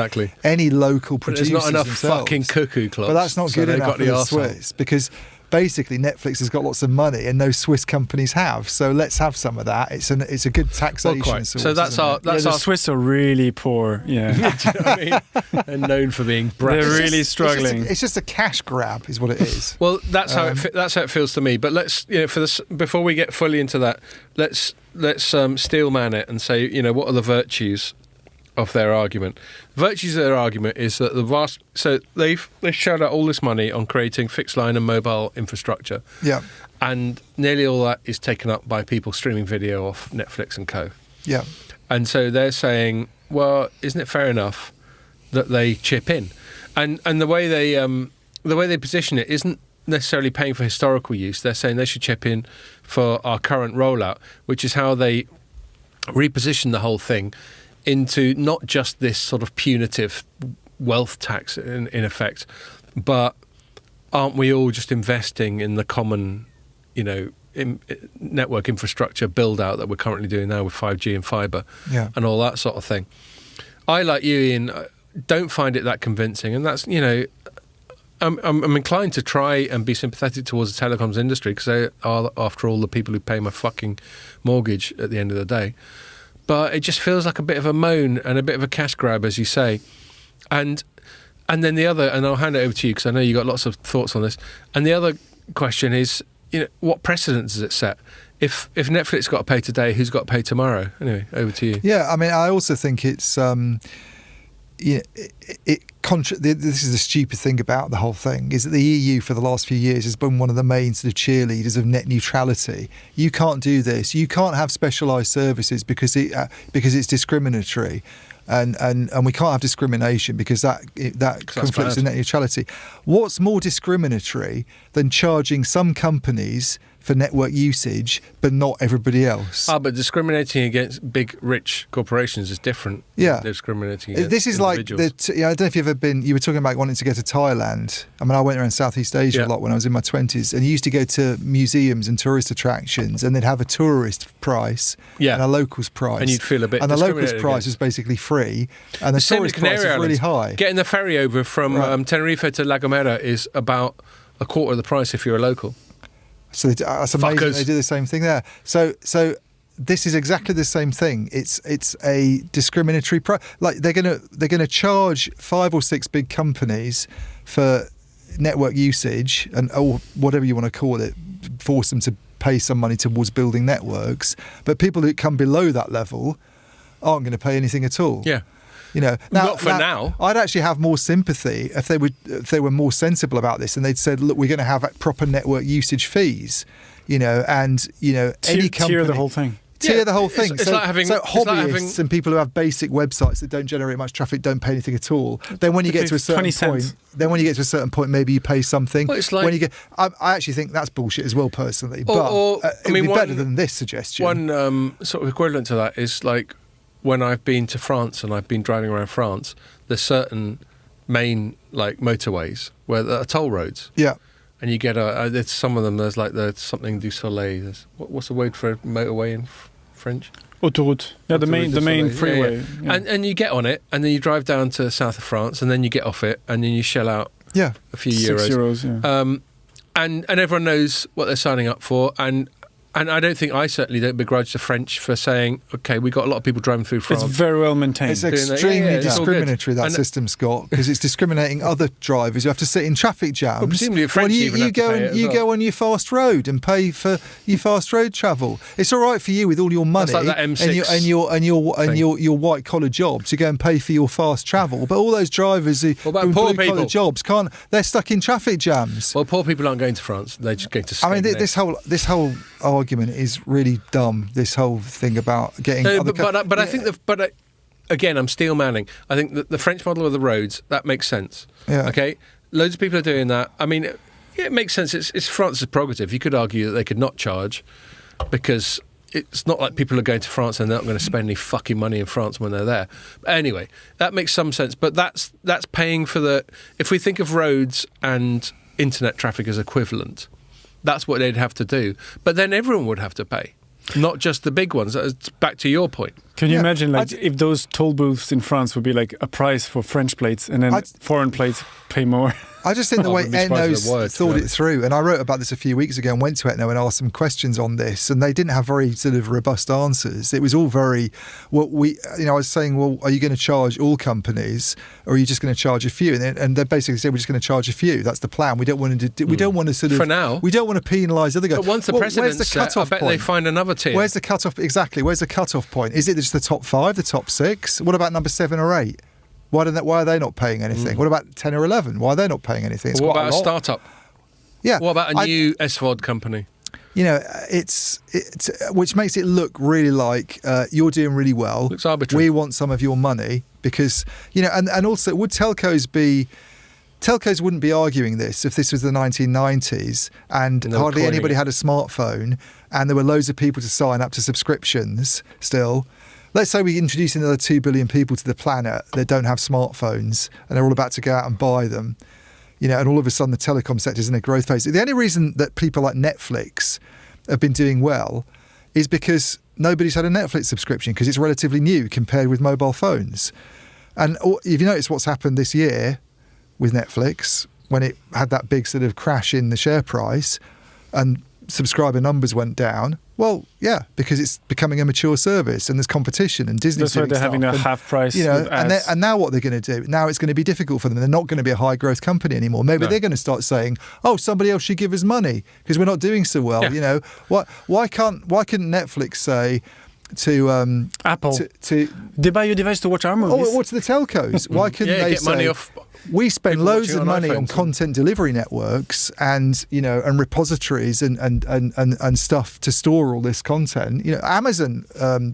local producers. There's not enough themselves. Fucking cuckoo clocks. But that's not good enough for the Swiss, because basically Netflix has got lots of money and no Swiss companies have. So let's have some of that. It's a good taxation source. So the Swiss are really poor. Yeah, do you know what I mean? And known for being brats. They're really struggling. It's just a cash grab, is what it is. Well, that's how it feels to me. But let's, you know, for this, before we get fully into that, let's steelman it and say, you know, what are the virtues of their argument? Virtues of their argument is that so they've shelled out all this money on creating fixed line and mobile infrastructure. Yeah. And nearly all that is taken up by people streaming video off Netflix and co. Yeah. And so they're saying, well, isn't it fair enough that they chip in? And the way they position it isn't necessarily paying for historical use. They're saying they should chip in for our current rollout, which is how they reposition the whole thing into not just this sort of punitive wealth tax in effect, but aren't we all just investing in the common, you know, network infrastructure build out that we're currently doing now with 5G and fibre and all that sort of thing? I, like you, Ian, don't find it that convincing, and that's, you know, I'm inclined to try and be sympathetic towards the telecoms industry, because they are, after all, the people who pay my fucking mortgage at the end of the day. But it just feels like a bit of a moan and a bit of a cash grab, as you say. And then the other, and I'll hand it over to you because I know you got lots of thoughts on this. And the other question is, what precedent does it set? If Netflix got to pay today, who's got to pay tomorrow? Anyway, over to you. Yeah, I mean, I also think it's this is the stupid thing about the whole thing, is that the EU for the last few years has been one of the main sort of cheerleaders of net neutrality. You can't do this. You can't have specialised services because it's discriminatory. And we can't have discrimination because that conflicts with net neutrality. What's more discriminatory than charging some companies for network usage but not everybody else? But discriminating against big, rich corporations is different. Yeah, discriminating against this is individuals. like I don't know if you've ever been. You were talking about wanting to go to Thailand. I mean, I went around Southeast Asia a lot when I was in my 20s, and you used to go to museums and tourist attractions, and they'd have a tourist price and a locals price, and you'd feel a bit. And the locals price was basically free, and the tourist price is really high. Getting the ferry over from Tenerife to La Gomera is about a quarter of the price if you're a local. So that's amazing. Fuckers. They do the same thing there. So this is exactly the same thing. It's a discriminatory price. Like they're gonna charge 5 or 6 big companies for network usage or whatever you want to call it, force them to pay some money towards building networks. But people who come below that level aren't going to pay anything at all. Yeah. Not for now. I'd actually have more sympathy if they were more sensible about this, and they'd said, "Look, we're going to have proper network usage fees." Any company tier the whole thing. Tier the whole thing. It's like hobbyists and people who have basic websites that don't generate much traffic don't pay anything at all. Then when you get to a certain point, maybe you pay something. Well, it's like, I actually think that's bullshit as well, personally. But it'd be better than this suggestion. One sort of equivalent to that is like, when I've been to France and I've been driving around France, there's certain main like motorways where there are toll roads. Yeah. And you get there's some of them. There's like something du Soleil. What's the word for motorway in French? Autoroute. Yeah, the main freeway. Yeah. And you get on it, and then you drive down to the south of France, and then you get off it, and then you shell out a few euros. €6, and everyone knows what they're signing up for, and I certainly don't begrudge the French for saying, okay, we got a lot of people driving through France. It's very well maintained. It's extremely discriminatory, that system, Scott, because it's discriminating other drivers who have to sit in traffic jams. Well, presumably the French you go on your fast road and pay for your fast road travel. It's all right for you with all your money like that M6 and your white collar job to go and pay for your fast travel, but all those drivers who blue collar jobs can't. They're stuck in traffic jams. Well, poor people aren't going to France; they're just going to Spain. I mean, this whole argument is really dumb. This whole thing about getting I think again, I'm steel manning. I think that the French model of the roads, that makes sense. Okay, loads of people are doing that. I mean, it makes sense. It's France's prerogative. You could argue that they could not charge because it's not like people are going to France and they're not going to spend any fucking money in France when they're there. But anyway, that makes some sense. But that's paying for the. If we think of roads and internet traffic as equivalent, that's what they'd have to do. But then everyone would have to pay, not just the big ones. Back to your point. Can you imagine if those toll booths in France would be like a price for French plates and then foreign plates pay more? I just think the way Etno's thought it through, and I wrote about this a few weeks ago and went to Etno and asked some questions on this, and they didn't have very sort of robust answers. It was all very, I was saying, well, are you going to charge all companies or are you just going to charge a few? And they basically said, we're just going to charge a few. That's the plan. We don't want to we don't want to sort of, for now, we don't want to penalise other guys. But once the precedent's set, I bet they find another tier. Where's the cut-off? Exactly. Where's the cut-off point? Is it just the top 5, the top 6? What about number 7 or 8? Why are they not paying anything? What about 10 or 11? Why are they not paying anything? What about a startup? Yeah. What about a new SVOD company? It's which makes it look really like you're doing really well. Looks arbitrary. We want some of your money because, and also would telcos wouldn't be arguing this if this was the 1990s and hardly anybody had a smartphone and there were loads of people to sign up to subscriptions still. Let's say we introduce another 2 billion people to the planet that don't have smartphones and they're all about to go out and buy them, and all of a sudden the telecom sector is in a growth phase. The only reason that people like Netflix have been doing well is because nobody's had a Netflix subscription because it's relatively new compared with mobile phones. And if you notice what's happened this year with Netflix, when it had that big sort of crash in the share price and subscriber numbers went down. Well, yeah, because it's becoming a mature service and there's competition and Disney's That's why they're having a half price. And now what they're going to do? Now it's going to be difficult for them. They're not going to be a high growth company anymore. Maybe they're going to start saying, "Oh, somebody else should give us money because we're not doing so well." Yeah. Why couldn't Netflix say to Apple to they buy your device to watch our movies? Or to the telcos? Why couldn't they get say money off? We spend loads of money on iPhones content delivery networks and repositories and stuff to store all this content. Amazon,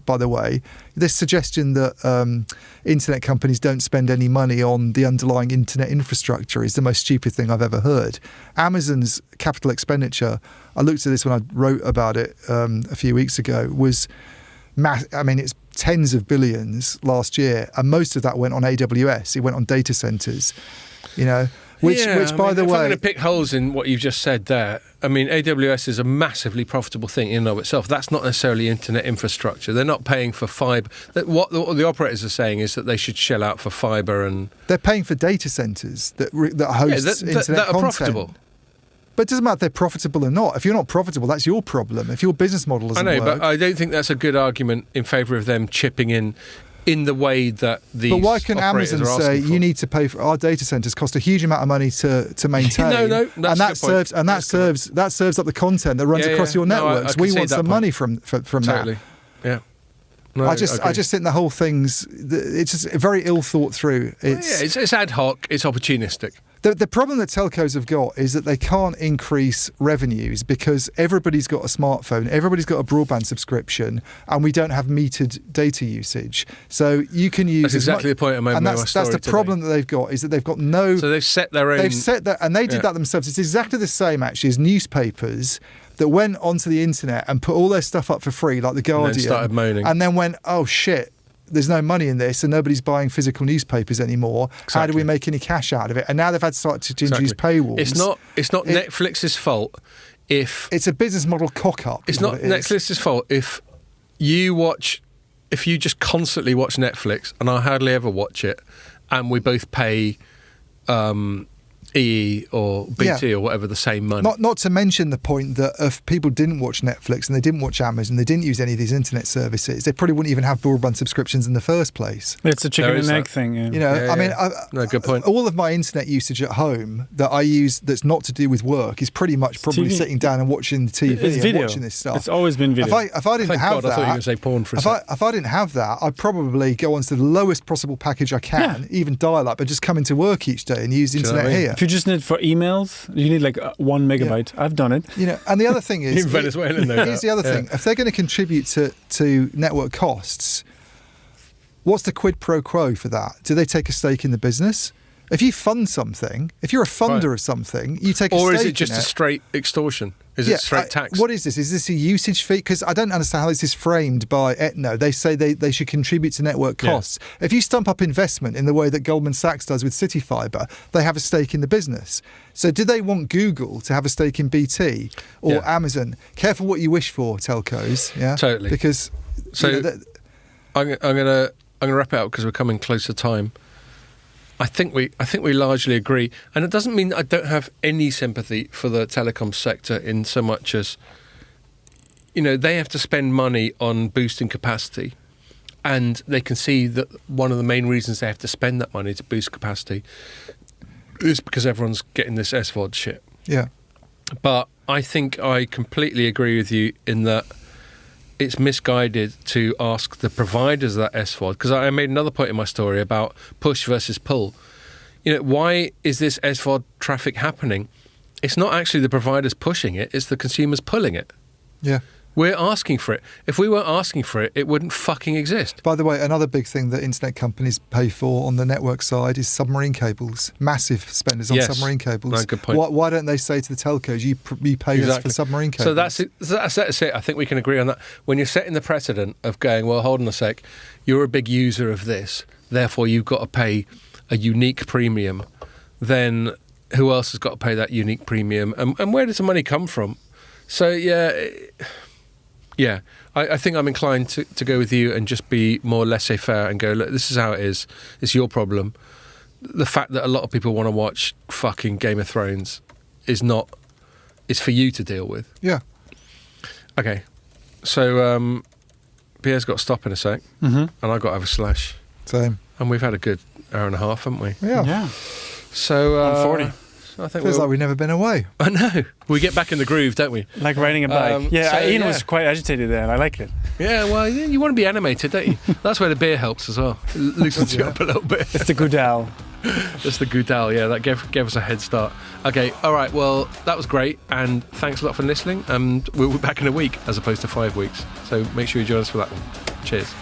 by the way, this suggestion that internet companies don't spend any money on the underlying internet infrastructure is the most stupid thing I've ever heard. Amazon's capital expenditure, I looked at this when I wrote about it a few weeks ago, was it's tens of billions last year, and most of that went on AWS. It went on data centers, which by the way, if I'm going to pick holes in what you've just said there, AWS is a massively profitable thing in and of itself. That's not necessarily internet infrastructure. They're not paying for fibre. What the operators are saying is that they should shell out for fibre, and they're paying for data centers that host internet that are content. profitable. But it doesn't matter if they're profitable or not. If you're not profitable, that's your problem. If your business model doesn't work. But I don't think that's a good argument in favour of them chipping in the way that these But why can Amazon say you need to pay for our data centers cost a huge amount of money to maintain? No, that serves up the content that runs across your networks. We want some money from totally. that. Yeah. No, I just think the whole thing's it's just very ill thought through. It's ad hoc. It's opportunistic. The problem that telcos have got is that they can't increase revenues because everybody's got a smartphone, everybody's got a broadband subscription, and we don't have metered data usage. So you can use... That's exactly the point I made. And that's the problem that they've got, is that they've got no... So they've set their own... They've set that, and they did that themselves. It's exactly the same, actually, as newspapers that went onto the internet and put all their stuff up for free, like The Guardian. And then started moaning. And then went, oh, shit. There's no money in this and nobody's buying physical newspapers anymore. Exactly. How do we make any cash out of it? And now they've had to start to introduce paywalls. It's not Netflix's fault if... It's a business model cock-up. It's not Netflix's fault if you just constantly watch Netflix, and I hardly ever watch it, and we both pay EE or BT or whatever the same money. Not to mention the point that if people didn't watch Netflix and they didn't watch Amazon, they didn't use any of these internet services, they probably wouldn't even have broadband subscriptions in the first place. It's a chicken and egg thing. No, good point. All of my internet usage at home that I use that's not to do with work is pretty much probably sitting down and watching the TV and watching this stuff. It's always been video. If I didn't have that, I thought you were going to say porn for a second. If I didn't have that, I'd probably go onto the lowest possible package I can, even dial-up, and just come into work each day and use the internet here. If you just need it for emails, you need like 1 megabyte. Yeah. I've done it. And the other thing is... In Venezuela, here's the other thing. If they're going to contribute to network costs, what's the quid pro quo for that? Do they take a stake in the business? If you fund something, if you're a funder of something, you take a stake in it. Or is it just a straight extortion? Is it straight tax? What is this? Is this a usage fee? Because I don't understand how this is framed by Etno. They say they should contribute to network costs. Yeah. If you stump up investment in the way that Goldman Sachs does with City Fibre, they have a stake in the business. So do they want Google to have a stake in BT or Amazon? Careful what you wish for, telcos. Yeah, totally. Because I'm gonna wrap it up because we're coming close to time. I think we largely agree, and it doesn't mean I don't have any sympathy for the telecom sector in so much as, they have to spend money on boosting capacity, and they can see that one of the main reasons they have to spend that money to boost capacity is because everyone's getting this SVOD shit. Yeah. But I think I completely agree with you in that it's misguided to ask the providers of that SVOD, because I made another point in my story about push versus pull. Why is this SVOD traffic happening? It's not actually the providers pushing it, it's the consumers pulling it. Yeah. We're asking for it. If we weren't asking for it, it wouldn't fucking exist. By the way, another big thing that internet companies pay for on the network side is submarine cables. Massive spenders on submarine cables. No, good point. Why don't they say to the telcos, you pay us for submarine cables? So that's it. I think we can agree on that. When you're setting the precedent of going, well, hold on a sec, you're a big user of this, therefore you've got to pay a unique premium, then who else has got to pay that unique premium? And where does the money come from? So, yeah, I think I'm inclined to go with you and just be more laissez-faire and go, look, this is how it is. It's your problem. The fact that a lot of people want to watch fucking Game of Thrones is for you to deal with. Yeah. Okay. So Pierre's got to stop in a sec, and I've got to have a slash. Same. And we've had a good hour and a half, haven't we? Yeah. So on 40. I think feels like we've never been away. I know. We get back in the groove, don't we? Like riding a bike. Ian was quite agitated there, and I like it. Yeah, well, you want to be animated, don't you? That's where the beer helps as well. It loosens you up a little bit. It's the Goudal. It's the Goudal, yeah. That gave us a head start. Okay, all right. Well, that was great, and thanks a lot for listening. And we'll be back in a week as opposed to 5 weeks. So make sure you join us for that one. Cheers.